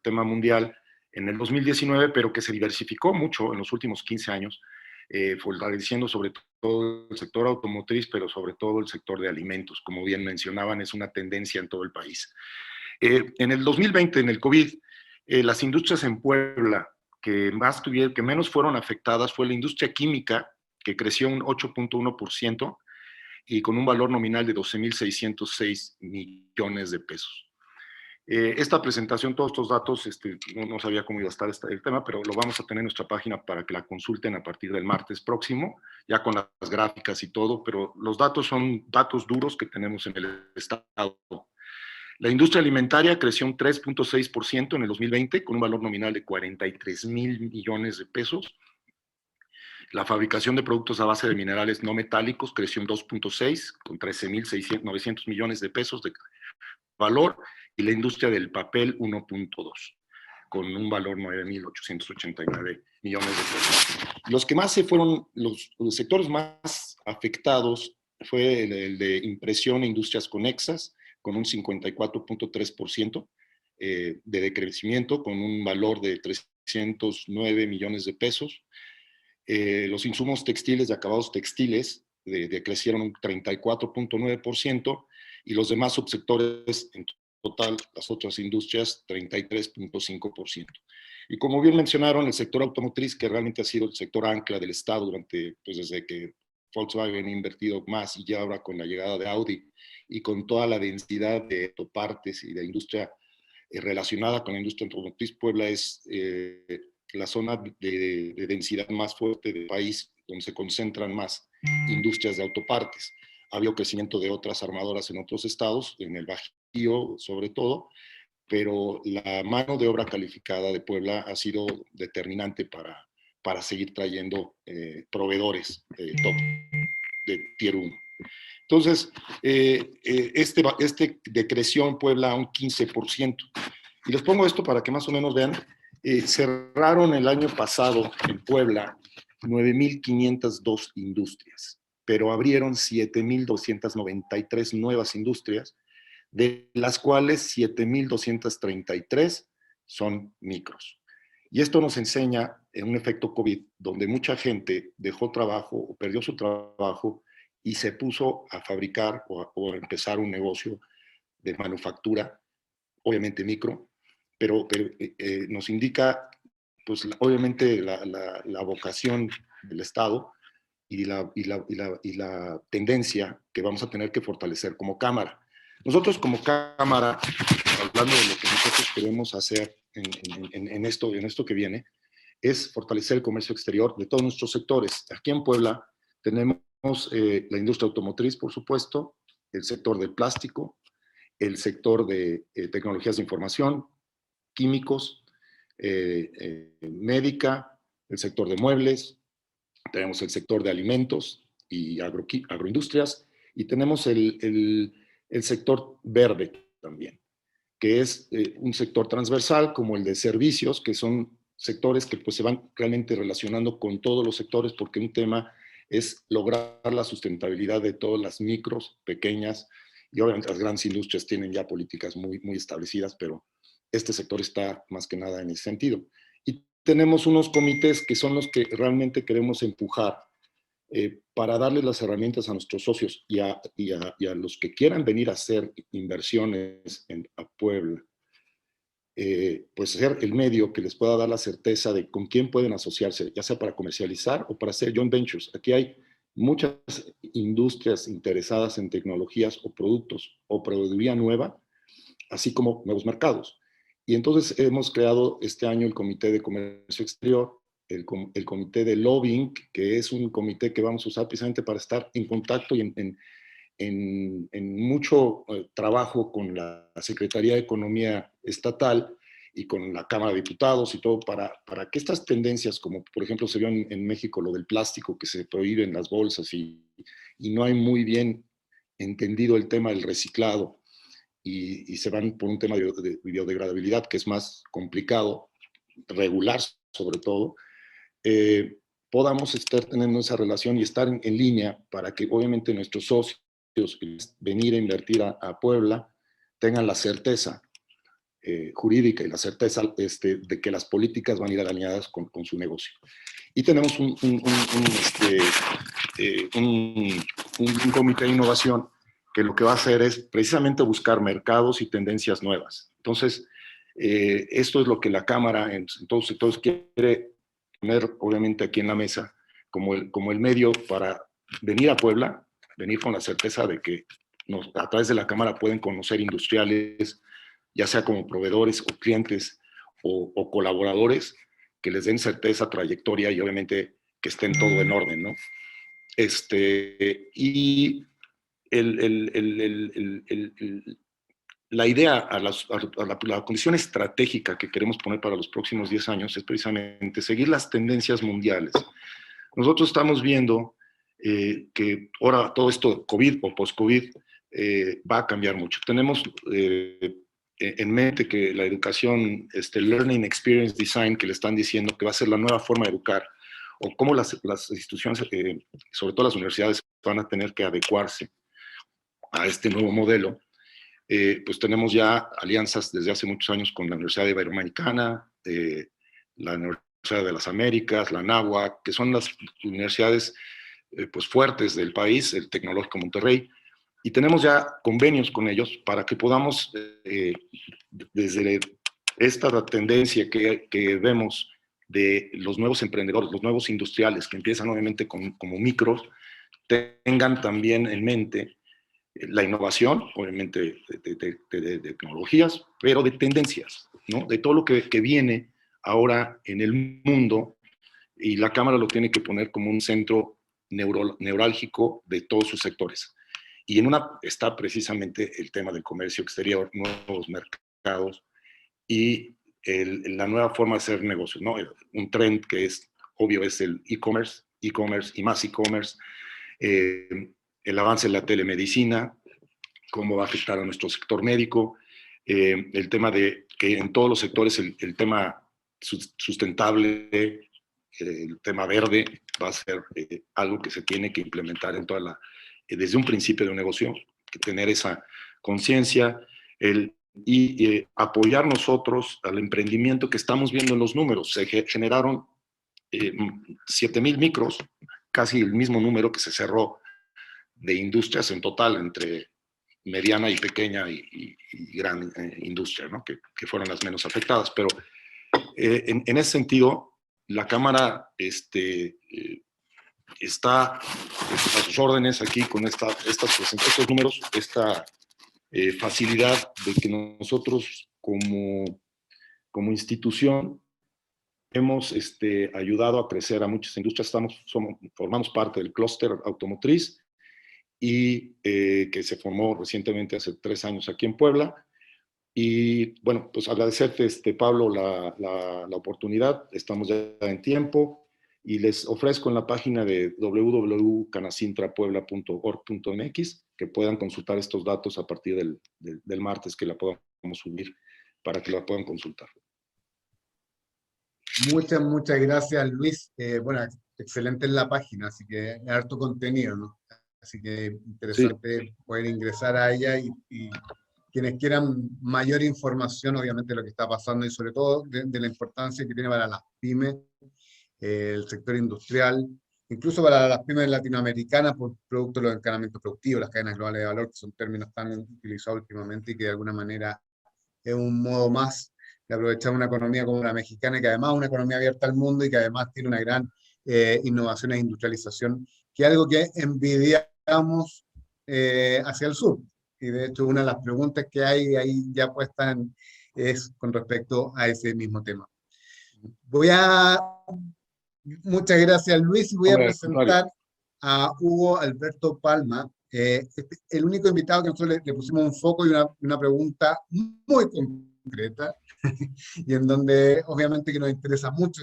tema mundial en el 2019, pero que se diversificó mucho en los últimos 15 años, fortaleciendo sobre todo el sector automotriz, pero sobre todo el sector de alimentos. Como bien mencionaban, es una tendencia en todo el país. En el 2020, en el COVID, las industrias en Puebla que menos fueron afectadas fue la industria química, que creció un 8.1% y con un valor nominal de 12.606 millones de pesos. Esta presentación, todos estos datos, no sabía cómo iba a estar el tema, pero lo vamos a tener en nuestra página para que la consulten a partir del martes próximo, ya con las gráficas y todo, pero los datos son datos duros que tenemos en el estado. La industria alimentaria creció un 3.6% en el 2020, con un valor nominal de 43.000 millones de pesos. La fabricación de productos a base de minerales no metálicos creció un 2.6%, con 13.900 millones de pesos de valor, y la industria del papel 1.2%, con un valor 9.889 millones de pesos. Los que más se fueron, los sectores más afectados fue el de impresión e industrias conexas, con un 54.3% de decrecimiento, con un valor de 309 millones de pesos. Los insumos textiles y acabados textiles decrecieron un 34.9%, y los demás subsectores, en total, las otras industrias, 33.5%. Y como bien mencionaron, el sector automotriz, que realmente ha sido el sector ancla del Estado durante, pues desde que Volkswagen ha invertido más, y ya ahora con la llegada de Audi y con toda la densidad de autopartes y de industria relacionada con la industria automotriz, Puebla es la zona de densidad más fuerte del país, donde se concentran más industrias de autopartes. Ha habido crecimiento de otras armadoras en otros estados, en el Bajío sobre todo, pero la mano de obra calificada de Puebla ha sido determinante para seguir trayendo proveedores top de Tier 1. Entonces, este decreció en Puebla a un 15%. Y les pongo esto para que más o menos vean. Cerraron el año pasado en Puebla 9.502 industrias, pero abrieron 7.293 nuevas industrias, de las cuales 7.233 son micros. Y esto nos enseña en un efecto COVID, donde mucha gente dejó trabajo o perdió su trabajo y se puso a fabricar o a empezar un negocio de manufactura, obviamente micro, pero nos indica, pues, obviamente, la vocación del Estado y la tendencia que vamos a tener que fortalecer como Cámara. Nosotros como Cámara, hablando de lo que nosotros queremos hacer en esto que viene, es fortalecer el comercio exterior de todos nuestros sectores. Aquí en Puebla tenemos la industria automotriz, por supuesto, el sector del plástico, el sector de tecnologías de información, químicos, médica, el sector de muebles, tenemos el sector de alimentos y agroindustrias, y tenemos el sector verde también, que es un sector transversal como el de servicios, que son sectores que pues se van realmente relacionando con todos los sectores, porque un tema es lograr la sustentabilidad de todas las micros, pequeñas, y obviamente las grandes industrias tienen ya políticas muy establecidas, pero este sector está más que nada en ese sentido. Y tenemos unos comités que son los que realmente queremos empujar para darles las herramientas a nuestros socios y a los que quieran venir a hacer inversiones a Puebla, pues ser el medio que les pueda dar la certeza de con quién pueden asociarse, ya sea para comercializar o para hacer joint ventures. Aquí hay muchas industrias interesadas en tecnologías o productos o proveeduría nueva, así como nuevos mercados. Y entonces hemos creado este año el Comité de Comercio Exterior, el Comité de Lobbying, que es un comité que vamos a usar precisamente para estar en contacto y en mucho trabajo con la Secretaría de Economía Estatal y con la Cámara de Diputados y todo, para que estas tendencias, como por ejemplo se vio en México lo del plástico, que se prohíbe en las bolsas y no hay muy bien entendido el tema del reciclado, y se van por un tema de biodegradabilidad que es más complicado, regular sobre todo, podamos estar teniendo esa relación y estar en línea para que obviamente nuestros socios venir a invertir a Puebla tengan la certeza jurídica y la certeza de que las políticas van a ir alineadas con su negocio. Y tenemos un comité de innovación que lo que va a hacer es precisamente buscar mercados y tendencias nuevas. Entonces, esto es lo que la Cámara, entonces quiere poner obviamente aquí en la mesa como el medio para venir a Puebla, venir con la certeza de que a través de la Cámara pueden conocer industriales, ya sea como proveedores o clientes o colaboradores, que les den certeza, trayectoria y obviamente que estén todo en orden, ¿no? Y la idea, a la condición estratégica que queremos poner para los próximos 10 años es precisamente seguir las tendencias mundiales. Nosotros estamos viendo que ahora todo esto COVID o post-COVID va a cambiar mucho. Tenemos en mente que la educación, Learning Experience Design, que le están diciendo que va a ser la nueva forma de educar, o cómo las instituciones, sobre todo las universidades, van a tener que adecuarse a este nuevo modelo. Pues tenemos ya alianzas desde hace muchos años con la Universidad Iberoamericana, la Universidad de las Américas, la Anáhuac, que son las universidades pues fuertes del país, el Tecnológico Monterrey, y tenemos ya convenios con ellos para que podamos, desde esta tendencia que vemos de los nuevos emprendedores, los nuevos industriales, que empiezan obviamente como micros, tengan también en mente la innovación, obviamente de tecnologías, pero de tendencias, ¿no? De todo lo que viene ahora en el mundo, y la Cámara lo tiene que poner como un centro neurálgico de todos sus sectores. Y en una está precisamente el tema del comercio exterior, nuevos mercados y la nueva forma de hacer negocios, ¿no? Un trend que es obvio es el e-commerce y más e-commerce, el avance en la telemedicina, cómo va a afectar a nuestro sector médico, el tema de que en todos los sectores el tema sustentable, el tema verde va a ser algo que se tiene que implementar en toda desde un principio de un negocio, que tener esa conciencia y apoyar nosotros al emprendimiento que estamos viendo en los números. Se generaron 7,000 micros, casi el mismo número que se cerró de industrias en total, entre mediana y pequeña y gran industria, ¿no? que fueron las menos afectadas. Pero en ese sentido, la Cámara está a sus órdenes aquí con estos números, esta facilidad de que nosotros como institución hemos ayudado a crecer a muchas industrias. Formamos parte del clúster automotriz y que se formó recientemente hace 3 años aquí en Puebla. Y bueno, pues agradecerte, Pablo, la oportunidad. Estamos ya en tiempo y les ofrezco en la página de www.canacintrapuebla.org.mx que puedan consultar estos datos a partir del martes, que la podamos subir para que la puedan consultar. Muchas gracias, Luis. Bueno, excelente en la página, así que hay harto contenido, ¿no? Así que interesante poder ingresar a ella y quienes quieran mayor información, obviamente, de lo que está pasando y sobre todo de la importancia que tiene para las pymes, el sector industrial incluso para las pymes latinoamericanas, por producto de los encadenamientos productivos, las cadenas globales de valor, que son términos tan utilizados últimamente y que de alguna manera es un modo más de aprovechar una economía como la mexicana, y que además es una economía abierta al mundo y que además tiene una gran innovación e industrialización, que es algo que envidiamos hacia el sur. Y de hecho una de las preguntas que hay ahí ya puestas es con respecto a ese mismo tema. Muchas gracias, Luis, y voy a presentar a Hugo Alberto Palma, el único invitado que nosotros le pusimos un foco y una pregunta muy concreta, y en donde obviamente que nos interesa mucho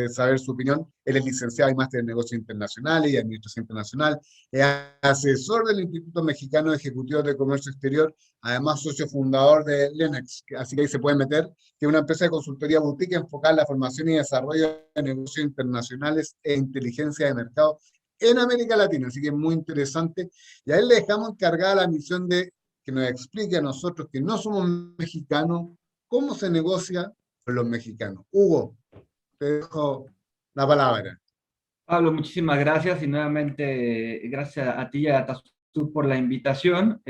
saber su opinión. Él es licenciado y máster en negocios internacionales y administración internacional, es asesor del Instituto Mexicano de Ejecutivos de Comercio Exterior, además socio fundador de Lenex, así que ahí se puede meter, que es una empresa de consultoría boutique enfocada en la formación y desarrollo de negocios internacionales e inteligencia de mercado en América Latina, así que es muy interesante. Y a él le dejamos encargada la misión de que nos explique a nosotros, que no somos mexicanos, cómo se negocia con los mexicanos. Hugo, te dejo la palabra. Pablo, muchísimas gracias y nuevamente gracias a ti y a Tasur por la invitación.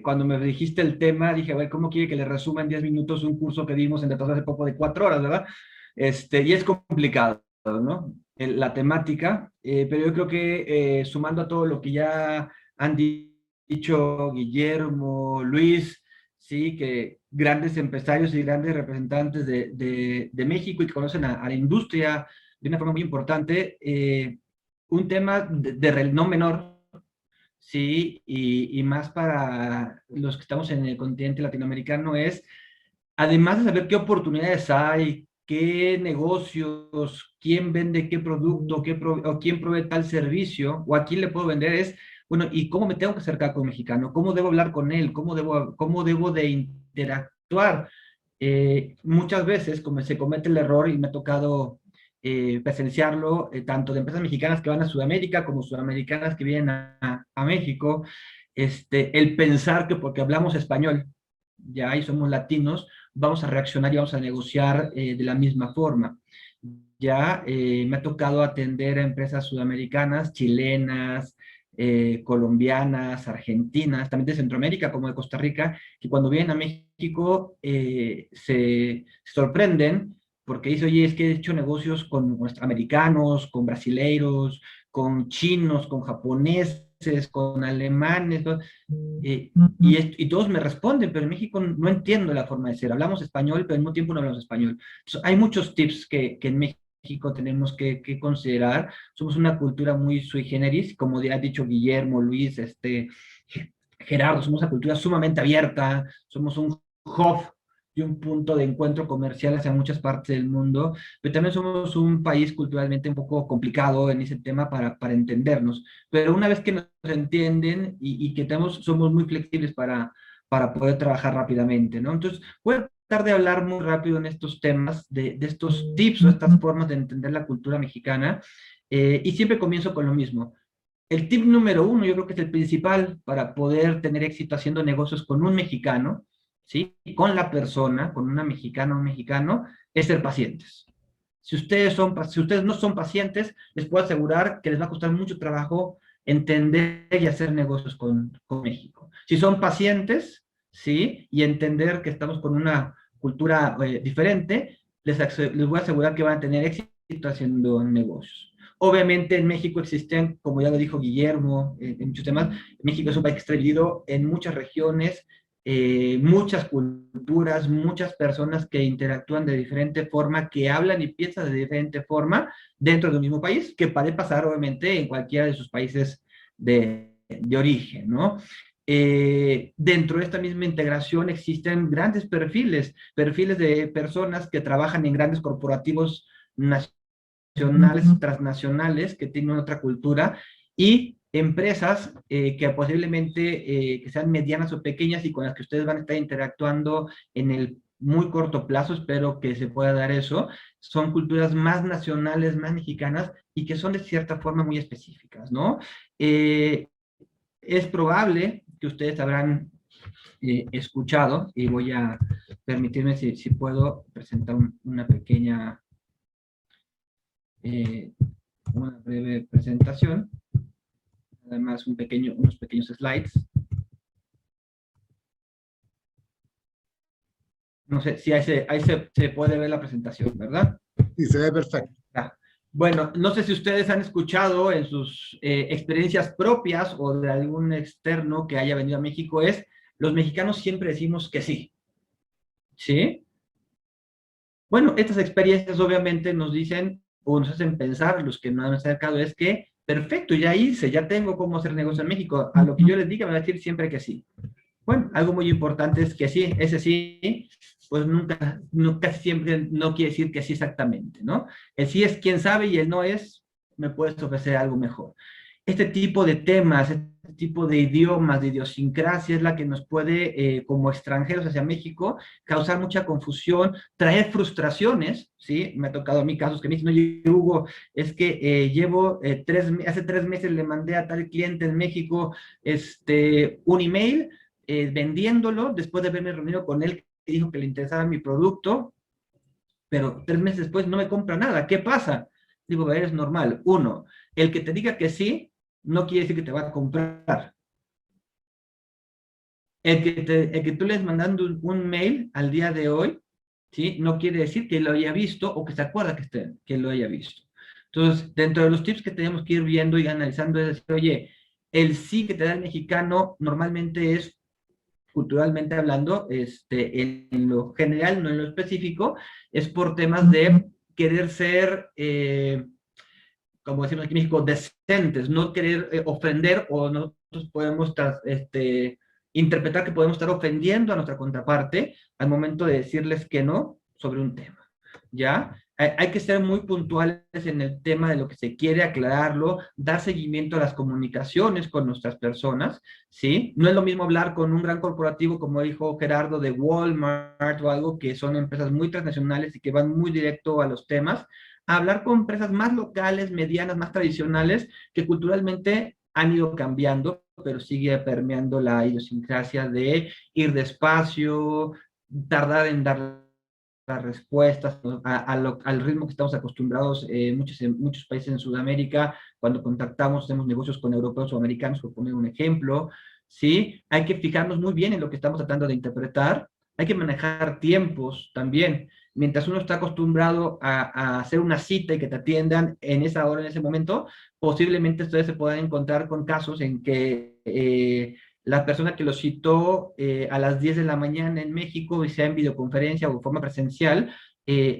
Cuando me dijiste el tema, dije, a ver, ¿cómo quiere que le resuma en 10 minutos un curso que dimos en hace poco de 4 horas, verdad? Y es complicado, ¿no? La temática, pero yo creo que sumando a todo lo que ya han dicho Guillermo, Luis, sí, que grandes empresarios y grandes representantes de México y que conocen a la industria de una forma muy importante, un tema de no menor, sí, y más para los que estamos en el continente latinoamericano es, además de saber qué oportunidades hay, qué negocios, quién vende qué producto, o quién provee tal servicio, o a quién le puedo vender, es, bueno, ¿y cómo me tengo que acercar con un mexicano? ¿Cómo debo hablar con él? ¿Cómo debo de interactuar? Muchas veces, como se comete el error, y me ha tocado presenciarlo, tanto de empresas mexicanas que van a Sudamérica como sudamericanas que vienen a México, el pensar que porque hablamos español, ya y somos latinos, vamos a reaccionar y vamos a negociar de la misma forma. Ya me ha tocado atender a empresas sudamericanas, chilenas, colombianas, argentinas, también de Centroamérica como de Costa Rica, que cuando vienen a México se sorprenden porque dice, oye, es que he hecho negocios con americanos, con brasileiros, con chinos, con japoneses, con alemanes, ¿no? Y todos me responden, pero en México no entiendo la forma de ser. Hablamos español, pero al mismo tiempo no hablamos español. Entonces, hay muchos tips que en México tenemos que considerar. Somos una cultura muy sui generis, como ha dicho Guillermo, Luis, Gerardo, somos una cultura sumamente abierta, somos un hub y un punto de encuentro comercial hacia muchas partes del mundo, pero también somos un país culturalmente un poco complicado en ese tema para entendernos. Pero una vez que nos entienden y que somos muy flexibles para poder trabajar rápidamente, ¿no? Entonces, voy a tratar de hablar muy rápido en estos temas, de estos tips o estas formas de entender la cultura mexicana, y siempre comienzo con lo mismo. El tip número 1, yo creo que es el principal para poder tener éxito haciendo negocios con un mexicano, ¿sí? Con la persona, con una mexicana o un mexicano, es ser pacientes. Si ustedes no son pacientes, les puedo asegurar que les va a costar mucho trabajo entender y hacer negocios con México. Si son pacientes, ¿sí? Y entender que estamos con una cultura diferente, les voy a asegurar que van a tener éxito haciendo negocios. Obviamente en México existen, como ya lo dijo Guillermo, en muchos temas, México es un país que está dividido en muchas regiones, muchas culturas, muchas personas que interactúan de diferente forma, que hablan y piensan de diferente forma dentro de un mismo país, que puede pasar obviamente en cualquiera de sus países de origen, ¿no? Dentro de esta misma integración existen grandes perfiles de personas que trabajan en grandes corporativos nacionales, transnacionales, que tienen otra cultura, y empresas que posiblemente que sean medianas o pequeñas y con las que ustedes van a estar interactuando en el muy corto plazo, espero que se pueda dar eso, son culturas más nacionales, más mexicanas y que son de cierta forma muy específicas, ¿no? Es probable que ustedes habrán escuchado, y voy a permitirme si puedo presentar una pequeña una breve presentación. Además, unos pequeños slides. No sé si ahí se puede ver la presentación, ¿verdad? Sí, se ve perfecto. Bueno, no sé si ustedes han escuchado en sus experiencias propias o de algún externo que haya venido a México, los mexicanos siempre decimos que sí. ¿Sí? Bueno, estas experiencias obviamente nos dicen o nos hacen pensar, los que no han acercado, es que perfecto, ya hice, ya tengo cómo hacer negocio en México. A lo que yo les diga me va a decir siempre que sí. Bueno, algo muy importante es que sí, ese sí, pues casi siempre no quiere decir que sí exactamente, ¿no? El sí es quién sabe y el no es, me puedes ofrecer algo mejor. Este tipo de temas, este tipo de idiomas, de idiosincrasia es la que nos puede, como extranjeros hacia México, causar mucha confusión, traer frustraciones, ¿sí? Me ha tocado a mí casos que me dicen, oye, Hugo, es que hace 3 meses le mandé a tal cliente en México un email vendiéndolo, después de haberme reunido con él, que dijo que le interesaba mi producto, pero 3 meses después no me compra nada. ¿Qué pasa? Digo, es normal. Uno, el que te diga que sí, no quiere decir que te va a comprar. El que tú le estés mandando un mail al día de hoy, ¿sí? No quiere decir que lo haya visto o que se acuerda que lo haya visto. Entonces, dentro de los tips que tenemos que ir viendo y analizando es decir, oye, el sí que te da el mexicano normalmente es culturalmente hablando, en lo general, no en lo específico, es por temas de querer ser, como decimos aquí en México, decentes, no querer ofender, o nosotros podemos interpretar que podemos estar ofendiendo a nuestra contraparte al momento de decirles que no sobre un tema, ¿ya? Hay que ser muy puntuales en el tema de lo que se quiere aclararlo, dar seguimiento a las comunicaciones con nuestras personas, ¿sí? No es lo mismo hablar con un gran corporativo, como dijo Gerardo, de Walmart o algo, que son empresas muy transnacionales y que van muy directo a los temas, a hablar con empresas más locales, medianas, más tradicionales, que culturalmente han ido cambiando, pero sigue permeando la idiosincrasia de ir despacio, tardar en dar las respuestas al ritmo que estamos acostumbrados en muchos países en Sudamérica, cuando contactamos, hacemos negocios con europeos o americanos, por poner un ejemplo, ¿sí? Hay que fijarnos muy bien en lo que estamos tratando de interpretar, hay que manejar tiempos también. Mientras uno está acostumbrado a hacer una cita y que te atiendan en esa hora, en ese momento, posiblemente ustedes se puedan encontrar con casos en que la persona que lo citó a las 10 de la mañana en México, y sea en videoconferencia o de forma presencial,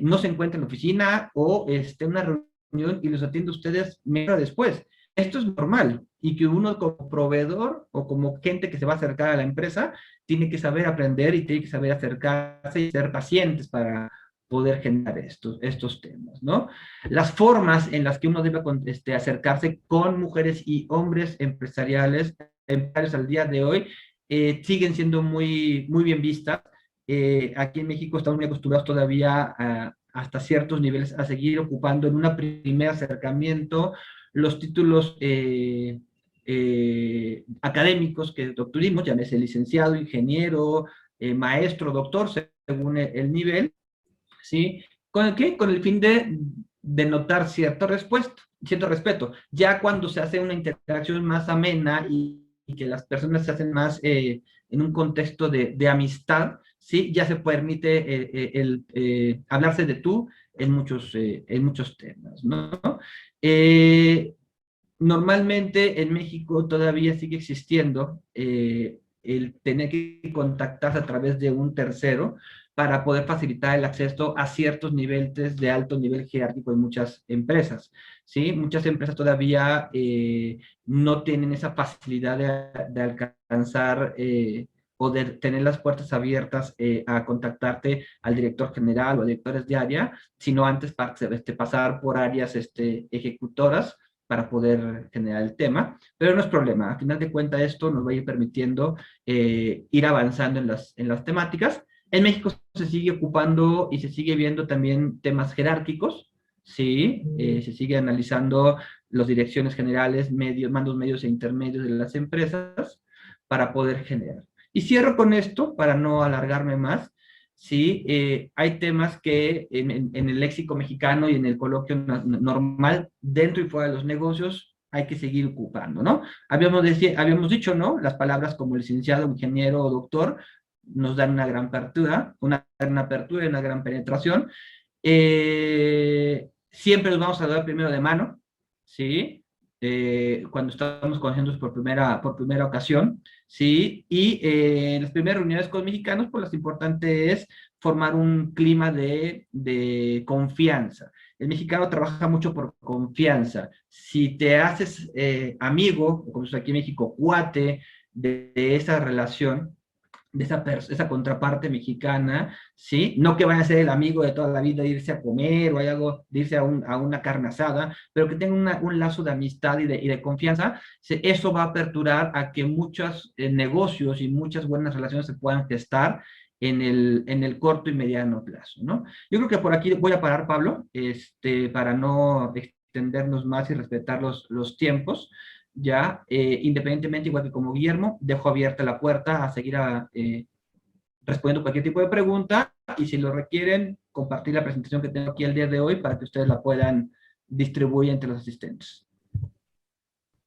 no se encuentra en la oficina o en una reunión y los atiende a ustedes media hora después. Esto es normal y que uno como proveedor o como gente que se va a acercar a la empresa tiene que saber aprender y tiene que saber acercarse y ser pacientes para poder generar estos temas, ¿no? Las formas en las que uno debe acercarse con mujeres y hombres empresariales al día de hoy siguen siendo muy, muy bien vistas. Aquí en México estamos muy acostumbrados todavía hasta ciertos niveles a seguir ocupando en un primer acercamiento los títulos académicos que doctorismo, llámese licenciado, ingeniero, maestro, doctor, según el nivel, ¿sí? ¿Con el qué? Con el fin de notar cierto respeto. Ya cuando se hace una interacción más amena y que las personas se hacen más en un contexto de amistad, ¿sí? Ya se permite hablarse de tú en muchos temas, ¿no? Normalmente en México todavía sigue existiendo el tener que contactarse a través de un tercero para poder facilitar el acceso a ciertos niveles de alto nivel jerárquico en muchas empresas, ¿sí? Muchas empresas todavía no tienen esa facilidad de alcanzar o de tener las puertas abiertas a contactarte al director general o directores de área, sino antes pasar por áreas ejecutoras para poder generar el tema, pero no es problema. A final de cuentas, esto nos va a ir permitiendo ir avanzando en las temáticas. En México se sigue ocupando y se sigue viendo también temas jerárquicos, ¿sí? Se sigue analizando las direcciones generales, mandos medios e intermedios de las empresas para poder generar. Y cierro con esto, para no alargarme más. ¿sí? Hay temas que en el léxico mexicano y en el coloquio normal, dentro y fuera de los negocios, hay que seguir ocupando, ¿no? Habíamos dicho, ¿no? Las palabras como licenciado, ingeniero o doctor nos dan una gran apertura, y una gran penetración. Siempre nos vamos a dar primero de mano, ¿sí? Cuando estamos conociendo por primera ocasión, ¿sí? Y en las primeras reuniones con mexicanos, pues lo importante es formar un clima de confianza. El mexicano trabaja mucho por confianza. Si te haces amigo, como es aquí en México, cuate de esa relación, de esa contraparte mexicana, ¿sí? No que vaya a ser el amigo de toda la vida de irse a comer o hay algo, de irse a una carne asada, pero que tenga un lazo de amistad y de confianza, eso va a aperturar a que muchos negocios y muchas buenas relaciones se puedan gestar en el corto y mediano plazo, ¿no? Yo creo que por aquí voy a parar, Pablo, para no extendernos más y respetar los tiempos. Ya, independientemente, igual que como Guillermo, dejo abierta la puerta a seguir respondiendo cualquier tipo de pregunta y si lo requieren, compartir la presentación que tengo aquí el día de hoy para que ustedes la puedan distribuir entre los asistentes.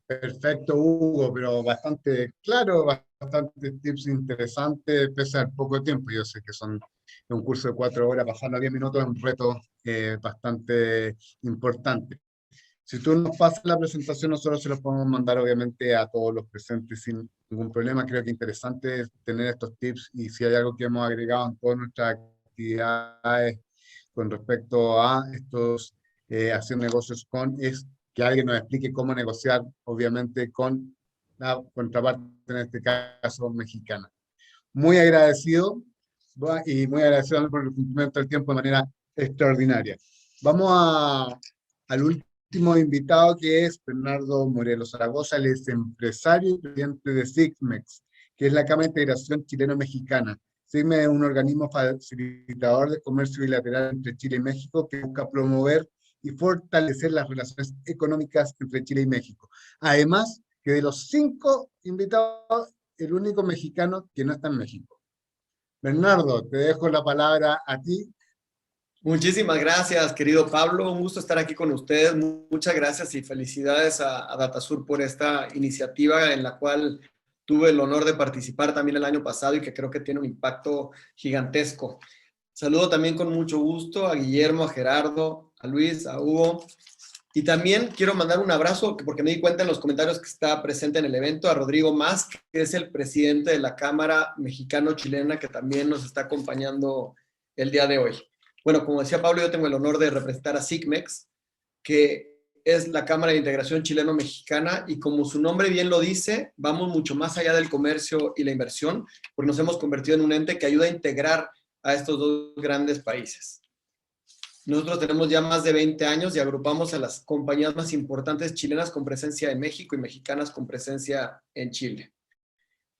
Perfecto, Hugo, pero bastante claro, bastante tips interesantes, pese al poco tiempo. Yo sé que son un curso de 4 horas, pasarlo a 10 minutos es un reto bastante importante. Si tú nos pasas la presentación, nosotros se los podemos mandar obviamente a todos los presentes sin ningún problema. Creo que es interesante tener estos tips y si hay algo que hemos agregado en todas nuestras actividades con respecto a estos hacer negocios es que alguien nos explique cómo negociar, obviamente, con la contraparte, en este caso mexicana. Muy agradecido y muy agradecido por el cumplimiento del tiempo de manera extraordinaria. Vamos al último invitado, que es Bernardo Morelos Zaragoza. Él es empresario y presidente de SICMEX, que es la Cámara de Integración Chileno-Mexicana. SICMEX es un organismo facilitador de comercio bilateral entre Chile y México que busca promover y fortalecer las relaciones económicas entre Chile y México. Además, que de los 5 invitados, el único mexicano que no está en México. Bernardo, te dejo la palabra a ti. Muchísimas gracias, querido Pablo. Un gusto estar aquí con ustedes. Muchas gracias y felicidades a Datasur por esta iniciativa en la cual tuve el honor de participar también el año pasado y que creo que tiene un impacto gigantesco. Saludo también con mucho gusto a Guillermo, a Gerardo, a Luis, a Hugo. Y también quiero mandar un abrazo, porque me di cuenta en los comentarios que está presente en el evento, a Rodrigo Mas, que es el presidente de la Cámara Mexicano-Chilena, que también nos está acompañando el día de hoy. Bueno, como decía Pablo, yo tengo el honor de representar a SICMEX, que es la Cámara de Integración Chileno-Mexicana, y como su nombre bien lo dice, vamos mucho más allá del comercio y la inversión, porque nos hemos convertido en un ente que ayuda a integrar a estos dos grandes países. Nosotros tenemos ya más de 20 años y agrupamos a las compañías más importantes chilenas con presencia en México y mexicanas con presencia en Chile.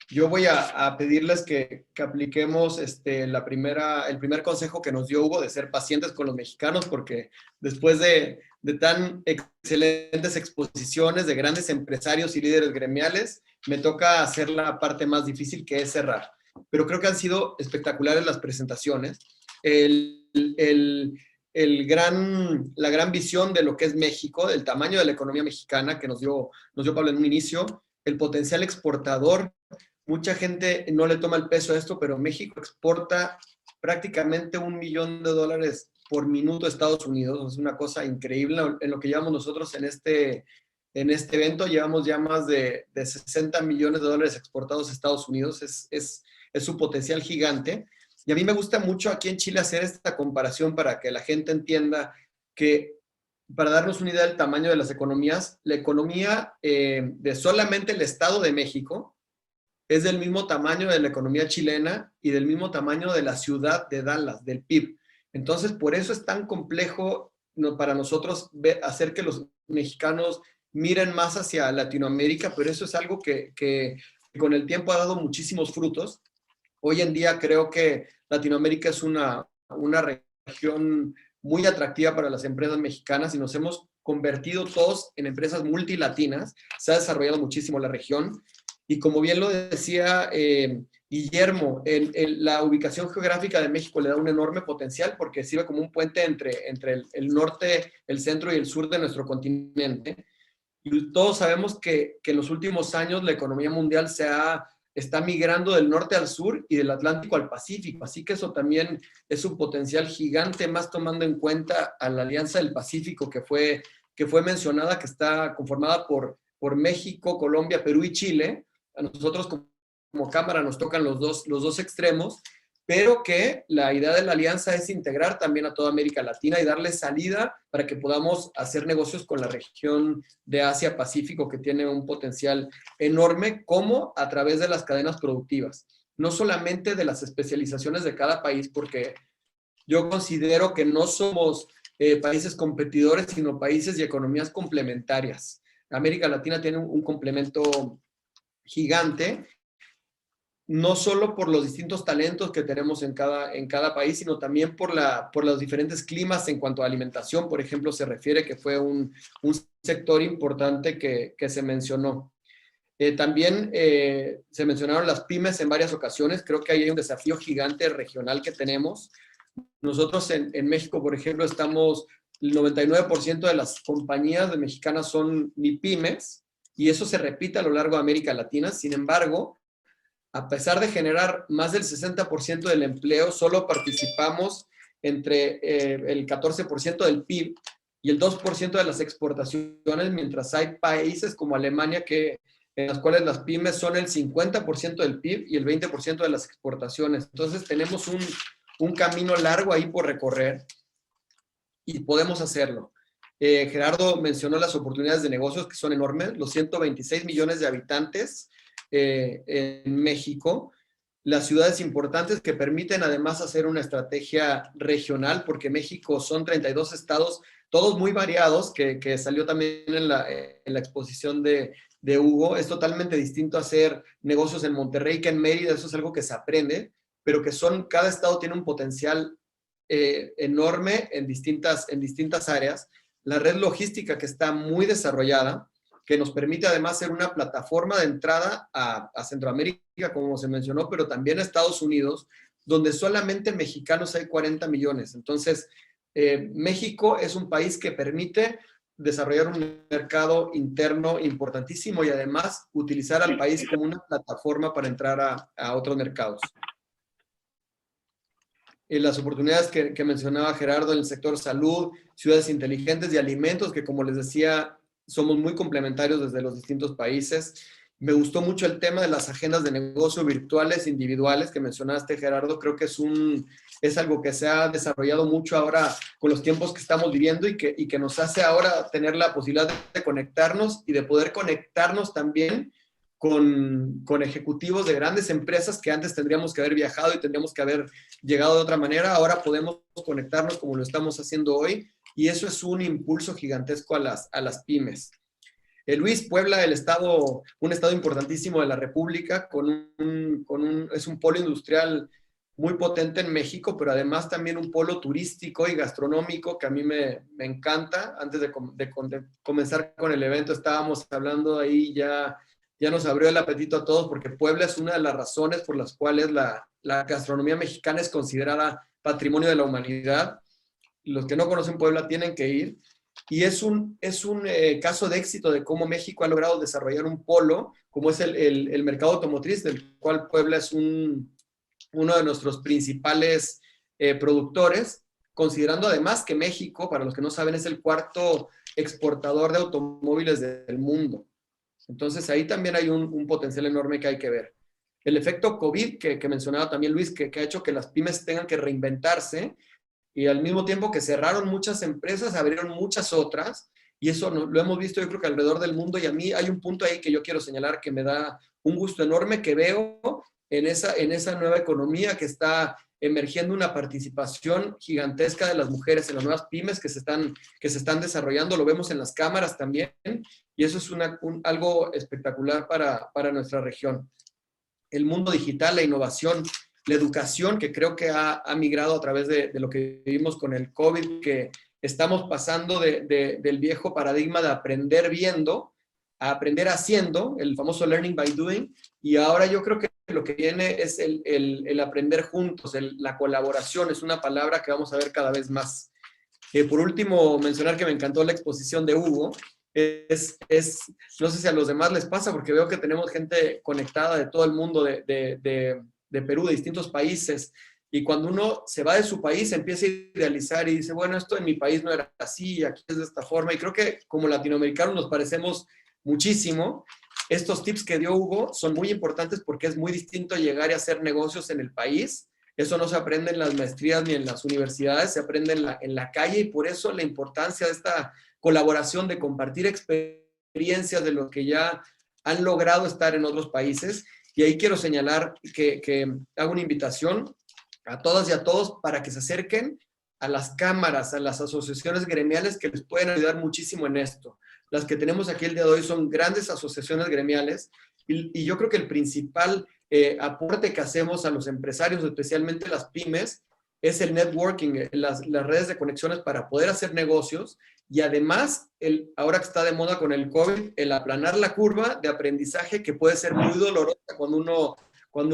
Yo voy a pedirles que apliquemos el primer consejo que nos dio Hugo de ser pacientes con los mexicanos, porque después de tan excelentes exposiciones de grandes empresarios y líderes gremiales, me toca hacer la parte más difícil, que es cerrar. Pero creo que han sido espectaculares las presentaciones. La gran visión de lo que es México, del tamaño de la economía mexicana que nos dio Pablo en un inicio, el potencial exportador. Mucha gente no le toma el peso a esto, pero México exporta prácticamente $1 millón por minuto a Estados Unidos. Es una cosa increíble en lo que llevamos nosotros en este evento. Llevamos ya más de $60 millones exportados a Estados Unidos. Es su potencial gigante. Y a mí me gusta mucho aquí en Chile hacer esta comparación para que la gente entienda que, para darnos una idea del tamaño de las economías, la economía de solamente el Estado de México es del mismo tamaño de la economía chilena y del mismo tamaño de la ciudad de Dallas, del PIB. Entonces, por eso es tan complejo para nosotros hacer que los mexicanos miren más hacia Latinoamérica, pero eso es algo que con el tiempo ha dado muchísimos frutos. Hoy en día creo que Latinoamérica es una región muy atractiva para las empresas mexicanas y nos hemos convertido todos en empresas multilatinas. Se ha desarrollado muchísimo la región y como bien lo decía Guillermo, la ubicación geográfica de México le da un enorme potencial porque sirve como un puente entre el norte, el centro y el sur de nuestro continente. Y todos sabemos que en los últimos años la economía mundial está migrando del norte al sur y del Atlántico al Pacífico. Así que eso también es un potencial gigante, más tomando en cuenta a la Alianza del Pacífico que fue mencionada, que está conformada por México, Colombia, Perú y Chile. A nosotros como Cámara nos tocan los dos extremos, pero que la idea de la alianza es integrar también a toda América Latina y darle salida para que podamos hacer negocios con la región de Asia-Pacífico, que tiene un potencial enorme, como a través de las cadenas productivas. No solamente de las especializaciones de cada país, porque yo considero que no somos países competidores, sino países y economías complementarias. América Latina tiene un complemento gigante, no solo por los distintos talentos que tenemos en cada país, sino también por los diferentes climas en cuanto a alimentación, por ejemplo, se refiere que fue un sector importante que se mencionó. También se mencionaron las pymes en varias ocasiones. Creo que ahí hay un desafío gigante regional que tenemos. Nosotros en México, por ejemplo, el 99% de las compañías mexicanas son MIPYMES, y eso se repite a lo largo de América Latina. Sin embargo, a pesar de generar más del 60% del empleo, solo participamos entre el 14% del PIB y el 2% de las exportaciones, mientras hay países como Alemania en las cuales las pymes son el 50% del PIB y el 20% de las exportaciones. Entonces tenemos un camino largo ahí por recorrer y podemos hacerlo. Gerardo mencionó las oportunidades de negocios que son enormes, los 126 millones de habitantes en México, las ciudades importantes que permiten además hacer una estrategia regional, porque México son 32 estados, todos muy variados, que salió también en la exposición de Hugo. Es totalmente distinto hacer negocios en Monterrey que en Mérida, eso es algo que se aprende, pero que cada estado tiene un potencial enorme en distintas áreas. La red logística que está muy desarrollada, que nos permite además ser una plataforma de entrada a Centroamérica, como se mencionó, pero también a Estados Unidos, donde solamente mexicanos hay 40 millones. Entonces, México es un país que permite desarrollar un mercado interno importantísimo y además utilizar al país como una plataforma para entrar a otros mercados. Las oportunidades que mencionaba Gerardo en el sector salud, ciudades inteligentes y alimentos, que como les decía, somos muy complementarios desde los distintos países. Me gustó mucho el tema de las agendas de negocio virtuales individuales que mencionaste, Gerardo. Creo que es algo que se ha desarrollado mucho ahora con los tiempos que estamos viviendo y que nos hace ahora tener la posibilidad de conectarnos y de poder conectarnos también con ejecutivos de grandes empresas que antes tendríamos que haber viajado y tendríamos que haber llegado de otra manera. Ahora podemos conectarnos como lo estamos haciendo hoy, y eso es un impulso gigantesco a las pymes. Luis, Puebla, un estado importantísimo de la República, es un polo industrial muy potente en México, pero además también un polo turístico y gastronómico que a mí me encanta. Antes de comenzar con el evento estábamos hablando ahí, ya nos abrió el apetito a todos, porque Puebla es una de las razones por las cuales la gastronomía mexicana es considerada patrimonio de la humanidad. Los que no conocen Puebla tienen que ir. Y es un caso de éxito de cómo México ha logrado desarrollar un polo, como es el mercado automotriz, del cual Puebla es uno de nuestros principales productores, considerando además que México, para los que no saben, es el cuarto exportador de automóviles del mundo. Entonces ahí también hay un potencial enorme que hay que ver. El efecto COVID que mencionaba también Luis, que ha hecho que las pymes tengan que reinventarse, y al mismo tiempo que cerraron muchas empresas, abrieron muchas otras, y eso lo hemos visto yo creo que alrededor del mundo, y a mí hay un punto ahí que yo quiero señalar que me da un gusto enorme, que veo en esa nueva economía que está emergiendo una participación gigantesca de las mujeres en las nuevas pymes que se están desarrollando. Lo vemos en las cámaras también, y eso es algo espectacular para nuestra región. El mundo digital, la innovación, la educación, que creo que ha migrado a través de lo que vivimos con el COVID, que estamos pasando del viejo paradigma de aprender viendo a aprender haciendo, el famoso learning by doing, y ahora yo creo que lo que viene es el aprender juntos, la colaboración, es una palabra que vamos a ver cada vez más. Por último, mencionar que me encantó la exposición de Hugo. No sé si a los demás les pasa, porque veo que tenemos gente conectada de todo el mundo, de Perú, de distintos países, y cuando uno se va de su país empieza a idealizar y dice, bueno, esto en mi país no era así, aquí es de esta forma, y creo que como latinoamericanos nos parecemos muchísimo. Estos tips que dio Hugo son muy importantes porque es muy distinto llegar y hacer negocios en el país. Eso no se aprende en las maestrías ni en las universidades, se aprende en la calle, y por eso la importancia de esta colaboración, de compartir experiencias de lo que ya han logrado estar en otros países. Y ahí quiero señalar que hago una invitación a todas y a todos para que se acerquen a las cámaras, a las asociaciones gremiales que les pueden ayudar muchísimo en esto. Las que tenemos aquí el día de hoy son grandes asociaciones gremiales, y yo creo que el principal aporte que hacemos a los empresarios, especialmente las pymes, es el networking, las redes de conexiones para poder hacer negocios, y además, ahora que está de moda con el COVID, el aplanar la curva de aprendizaje, que puede ser muy dolorosa cuando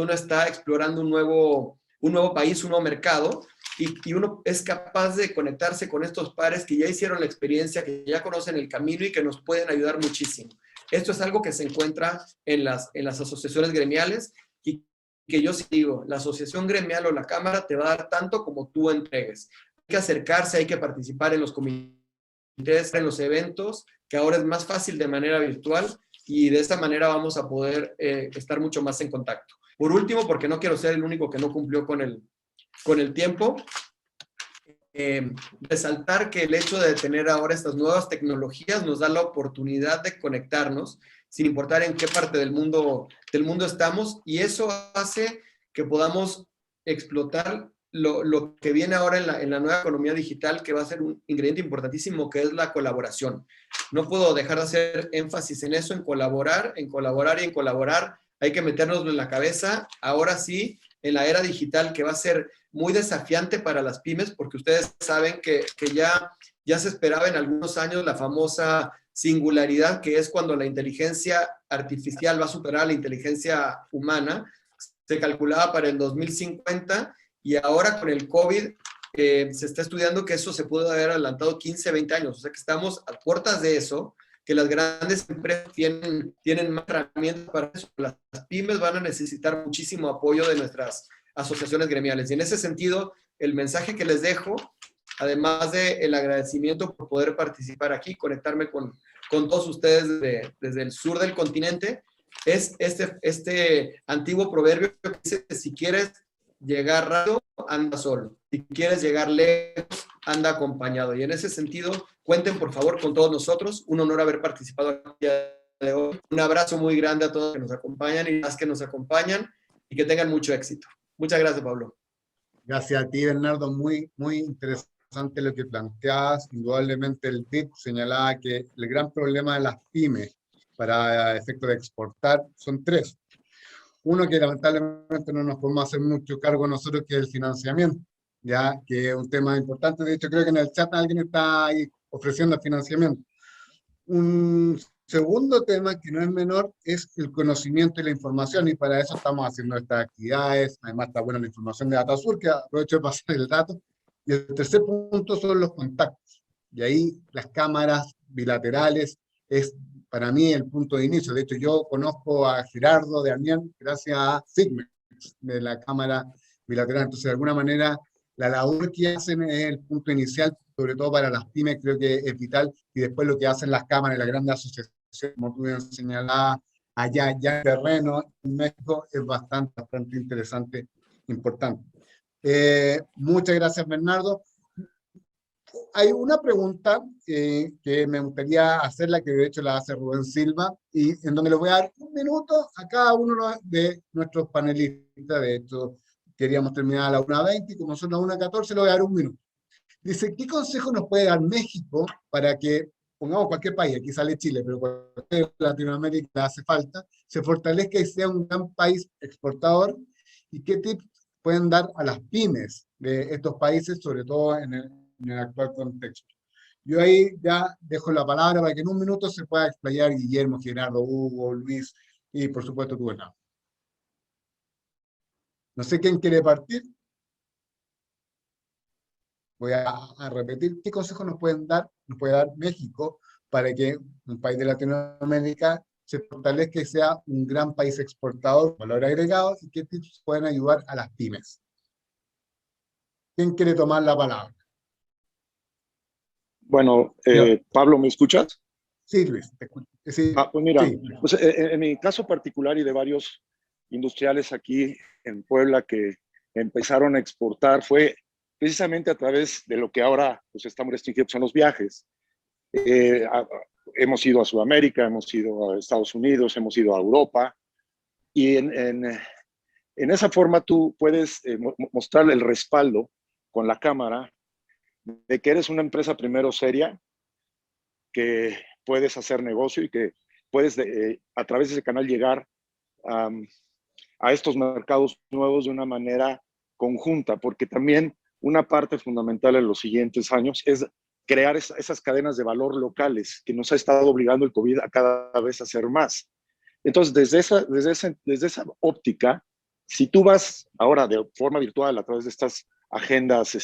uno está explorando un nuevo país, un nuevo mercado, y uno es capaz de conectarse con estos pares que ya hicieron la experiencia, que ya conocen el camino y que nos pueden ayudar muchísimo. Esto es algo que se encuentra en las asociaciones gremiales, y que yo sí digo, la asociación gremial o la cámara te va a dar tanto como tú entregues. Hay que acercarse, hay que participar en los comités, en los eventos, que ahora es más fácil de manera virtual, y de esta manera vamos a poder estar mucho más en contacto. Por último, porque no quiero ser el único que no cumplió con el tiempo, resaltar que el hecho de tener ahora estas nuevas tecnologías nos da la oportunidad de conectarnos sin importar en qué parte del mundo estamos, y eso hace que podamos explotar lo que viene ahora en la nueva economía digital, que va a ser un ingrediente importantísimo, que es la colaboración. No puedo dejar de hacer énfasis en eso, en colaborar y en colaborar. Hay que meternos en la cabeza, ahora sí, en la era digital, que va a ser muy desafiante para las pymes, porque ustedes saben que ya se esperaba en algunos años la famosa singularidad, que es cuando la inteligencia artificial va a superar a la inteligencia humana. Se calculaba para el 2050, y ahora con el COVID se está estudiando que eso se puede haber adelantado 15, 20 años. O sea que estamos a puertas de eso, que las grandes empresas tienen más herramientas para eso. Las pymes van a necesitar muchísimo apoyo de nuestras asociaciones gremiales. Y en ese sentido, el mensaje que les dejo, además del agradecimiento por poder participar aquí, conectarme con todos ustedes desde el sur del continente, es este antiguo proverbio que dice: si quieres llegar rápido, anda solo. Si quieres llegar lejos, anda acompañado. Y en ese sentido, cuenten por favor con todos nosotros. Un honor haber participado el día de hoy. Un abrazo muy grande a todos que nos acompañan y las que nos acompañan, y que tengan mucho éxito. Muchas gracias, Pablo. Gracias a ti, Bernardo. Muy, muy interesante lo que planteabas. Indudablemente el DIP señalaba que el gran problema de las pymes para efecto de exportar son tres. Uno, que lamentablemente no nos podemos hacer mucho cargo nosotros, que es el financiamiento, ya que es un tema importante. De hecho, creo que en el chat alguien está ahí ofreciendo financiamiento. Un segundo tema, que no es menor, es el conocimiento y la información, y para eso estamos haciendo estas actividades. Además está buena la información de DataSur, que aprovecho de pasar el dato. Y el tercer punto son los contactos, y ahí las cámaras bilaterales es para mí el punto de inicio. De hecho, yo conozco a Gerardo de Amiens gracias a Sigmex, de la Cámara Bilateral. Entonces, de alguna manera, la labor que hacen es el punto inicial, sobre todo para las pymes, creo que es vital. Y después lo que hacen las cámaras y las grandes asociaciones, como tú bien señalabas, allá ya en terreno, en México, es bastante interesante, importante. Muchas gracias, Bernardo. Hay una pregunta que me gustaría hacerla, que de hecho la hace Rubén Silva, y en donde le voy a dar un minuto a cada uno de nuestros panelistas. De hecho, queríamos terminar a la 1:20, y como son las 1:14, le voy a dar un minuto. Dice: ¿qué consejo nos puede dar México para que, pongamos cualquier país, aquí sale Chile, pero cualquier Latinoamérica hace falta, se fortalezca y sea un gran país exportador? ¿Y qué tips pueden dar a las pymes de estos países, sobre todo en el actual contexto? Yo ahí ya dejo la palabra para que en un minuto se pueda explayar Guillermo, Gerardo, Hugo, Luis y por supuesto tú, Bernardo. No sé quién quiere partir. Voy a repetir qué consejos nos puede dar México para que un país de Latinoamérica se fortalezca y sea un gran país exportador de valor agregado, y qué tips pueden ayudar a las pymes. ¿Quién quiere tomar la palabra? Bueno, Pablo, ¿me escuchas? Sí, Luis, te escucho. Sí, Pues mira, sí. pues, en mi caso particular y de varios industriales aquí en Puebla que empezaron a exportar fue precisamente a través de lo que ahora pues, estamos restringidos, son los viajes. Hemos ido a Sudamérica, hemos ido a Estados Unidos, hemos ido a Europa, y en esa forma tú puedes mostrarle el respaldo con la cámara de que eres una empresa primero seria, que puedes hacer negocio y que puedes a través de ese canal llegar a estos mercados nuevos de una manera conjunta, porque también una parte fundamental en los siguientes años es crear esas cadenas de valor locales que nos ha estado obligando el COVID a cada vez hacer más. Entonces, desde esa óptica, si tú vas ahora de forma virtual a través de estas agendas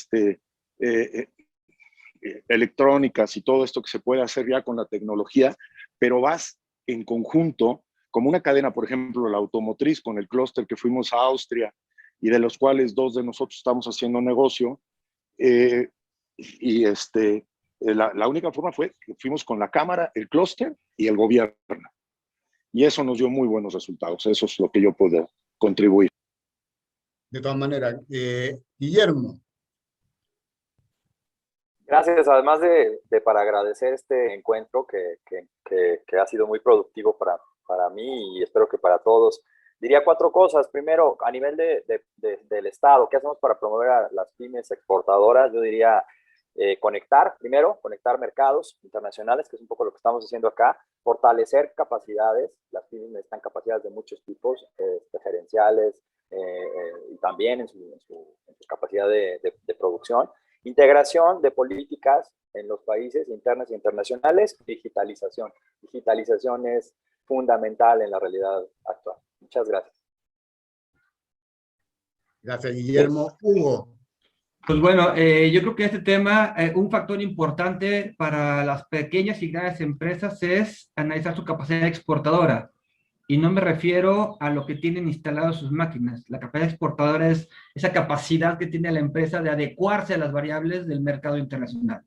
electrónicas y todo esto que se puede hacer ya con la tecnología, pero vas en conjunto, como una cadena, por ejemplo, la automotriz con el clúster que fuimos a Austria y de los cuales 2 de nosotros estamos haciendo negocio, la única forma fue que fuimos con la cámara, el clúster y el gobierno. Y eso nos dio muy buenos resultados. Eso es lo que yo puedo contribuir. De todas maneras, Guillermo. Gracias, además para agradecer este encuentro que ha sido muy productivo para mí y espero que para todos. Diría 4 cosas. Primero, a nivel del Estado, ¿qué hacemos para promover a las pymes exportadoras? Yo diría conectar mercados internacionales, que es un poco lo que estamos haciendo acá, fortalecer capacidades. Las pymes necesitan capacidades de muchos tipos, gerenciales y también en su capacidad de producción. Integración de políticas en los países internas e internacionales, digitalización. Digitalización es fundamental en la realidad actual. Muchas gracias. Gracias, Guillermo. Hugo. Pues bueno, yo creo que este tema, un factor importante para las pequeñas y grandes empresas es analizar su capacidad exportadora. Y no me refiero a lo que tienen instalado sus máquinas. La capacidad exportadora es esa capacidad que tiene la empresa de adecuarse a las variables del mercado internacional.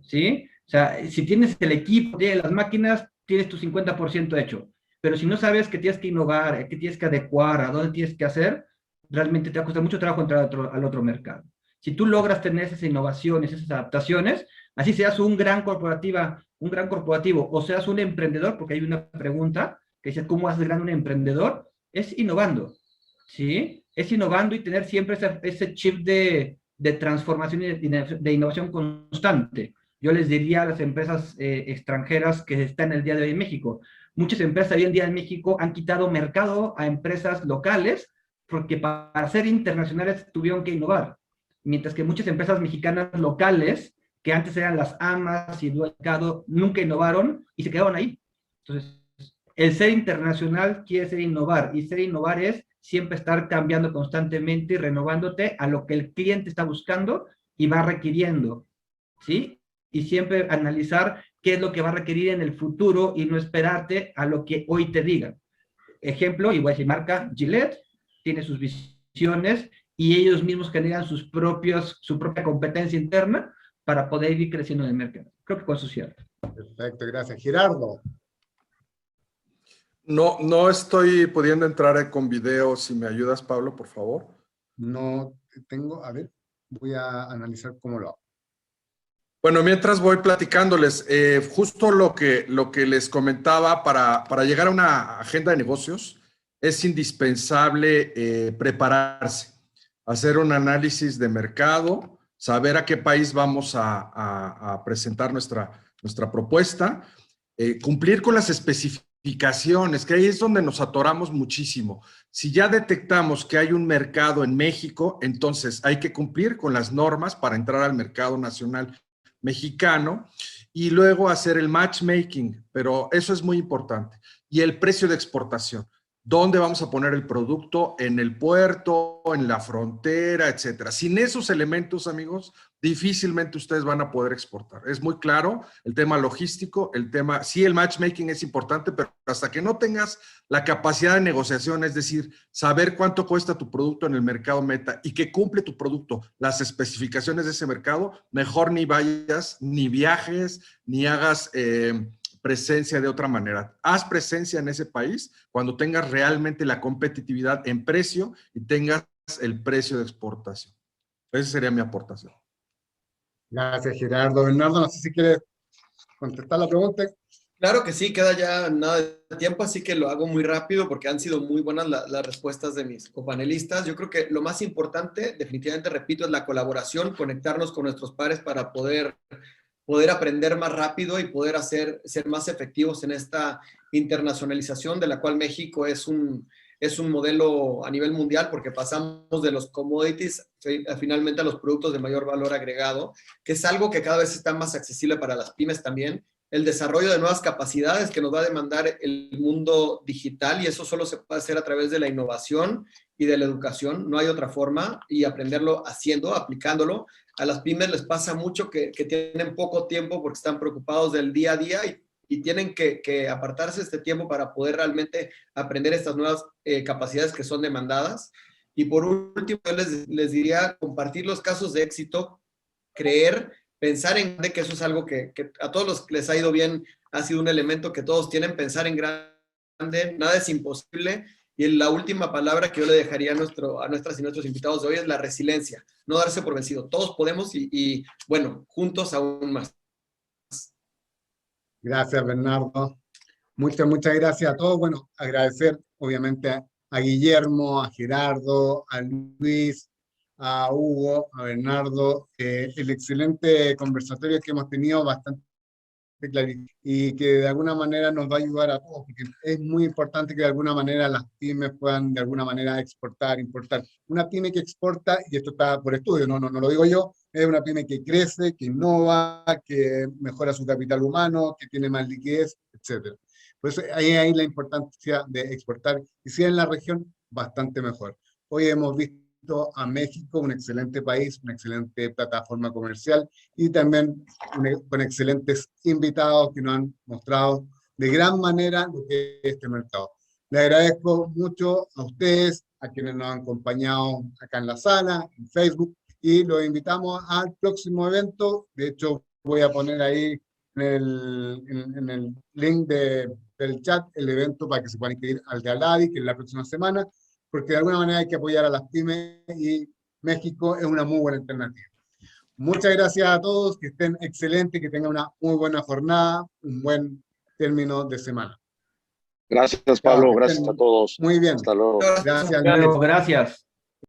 ¿Sí? O sea, si tienes el equipo, tienes las máquinas, tienes tu 50% hecho. Pero si no sabes que tienes que innovar, que tienes que adecuar, a dónde tienes que hacer, realmente te va a costar mucho trabajo entrar al otro mercado. Si tú logras tener esas innovaciones, esas adaptaciones, así seas un gran corporativo o seas un emprendedor, porque hay una pregunta que dice, ¿cómo haces grande un emprendedor? Es innovando, ¿sí? Es innovando y tener siempre ese chip de transformación y de innovación constante. Yo les diría a las empresas extranjeras que están el día de hoy en México, muchas empresas hoy en día en México han quitado mercado a empresas locales porque para ser internacionales tuvieron que innovar. Mientras que muchas empresas mexicanas locales, que antes eran las AMAs y Dualcado, nunca innovaron y se quedaron ahí. Entonces, el ser internacional quiere ser innovar, y ser innovar es siempre estar cambiando constantemente y renovándote a lo que el cliente está buscando y va requiriendo, ¿sí? Y siempre analizar qué es lo que va a requerir en el futuro y no esperarte a lo que hoy te digan. Ejemplo, igual si marca Gillette, tiene sus visiones y ellos mismos generan su propia competencia interna para poder ir creciendo en el mercado. Creo que con eso cierto. Perfecto, gracias. Gerardo. No estoy pudiendo entrar con video. Si me ayudas, Pablo, por favor. No tengo, a ver, voy a analizar cómo lo hago. Bueno, mientras voy platicándoles, justo lo que les comentaba, para llegar a una agenda de negocios, es indispensable prepararse, hacer un análisis de mercado, saber a qué país vamos a presentar nuestra propuesta, cumplir con las especificaciones, que ahí es donde nos atoramos muchísimo. Si ya detectamos que hay un mercado en México, entonces hay que cumplir con las normas para entrar al mercado nacional mexicano y luego hacer el matchmaking, pero eso es muy importante. Y el precio de exportación. ¿Dónde vamos a poner el producto? En el puerto, en la frontera, etcétera. Sin esos elementos, amigos, difícilmente ustedes van a poder exportar. Es muy claro el tema logístico, el tema, sí, el matchmaking es importante, pero hasta que no tengas la capacidad de negociación, es decir, saber cuánto cuesta tu producto en el mercado meta y que cumple tu producto las especificaciones de ese mercado, mejor ni vayas, ni viajes, ni hagas presencia de otra manera. Haz presencia en ese país cuando tengas realmente la competitividad en precio y tengas el precio de exportación. Esa sería mi aportación. Gracias, Gerardo. Bernardo, no sé si quieres contestar la pregunta. Claro que sí, queda ya nada de tiempo, así que lo hago muy rápido porque han sido muy buenas las respuestas de mis copanelistas. Yo creo que lo más importante, definitivamente, repito, es la colaboración, conectarnos con nuestros pares para poder aprender más rápido y poder ser más efectivos en esta internacionalización de la cual México es un modelo a nivel mundial, porque pasamos de los commodities finalmente a los productos de mayor valor agregado, que es algo que cada vez está más accesible para las pymes también. El desarrollo de nuevas capacidades que nos va a demandar el mundo digital, y eso solo se puede hacer a través de la innovación y de la educación. No hay otra forma, y aprenderlo haciendo, aplicándolo. A las pymes les pasa mucho que tienen poco tiempo porque están preocupados del día a día y tienen que apartarse este tiempo para poder realmente aprender estas nuevas capacidades que son demandadas. Y por último, yo les diría compartir los casos de éxito, creer, pensar en grande, que eso es algo que a todos los que les ha ido bien ha sido un elemento que todos tienen, pensar en grande, nada es imposible. Y la última palabra que yo le dejaría a nuestras y nuestros invitados de hoy es la resiliencia, no darse por vencido. Todos podemos y bueno, juntos aún más. Gracias, Bernardo. Muchas gracias a todos. Bueno, agradecer obviamente a Guillermo, a Gerardo, a Luis, a Hugo, a Bernardo, el excelente conversatorio que hemos tenido, bastante claro, y que de alguna manera nos va a ayudar a todos, porque es muy importante que de alguna manera las pymes puedan de alguna manera exportar, importar. Una pyme que exporta, y esto está por estudio, no lo digo yo, es una pyme que crece, que innova, que mejora su capital humano, que tiene más liquidez, etc. Por eso ahí la importancia de exportar, y si en la región, bastante mejor. Hoy hemos visto a México, un excelente país, una excelente plataforma comercial y también con excelentes invitados que nos han mostrado de gran manera lo que es este mercado. Le agradezco mucho a ustedes, a quienes nos han acompañado acá en la sala, en Facebook, y los invitamos al próximo evento. De hecho, voy a poner ahí en el link del chat el evento para que se puedan inscribir al de Aladi, que es la próxima semana, porque de alguna manera hay que apoyar a las pymes y México es una muy buena alternativa. Muchas gracias a todos, que estén excelentes, que tengan una muy buena jornada, un buen término de semana. Gracias, Pablo. Gracias a todos. Muy bien. Hasta luego. Gracias. Claro, gracias.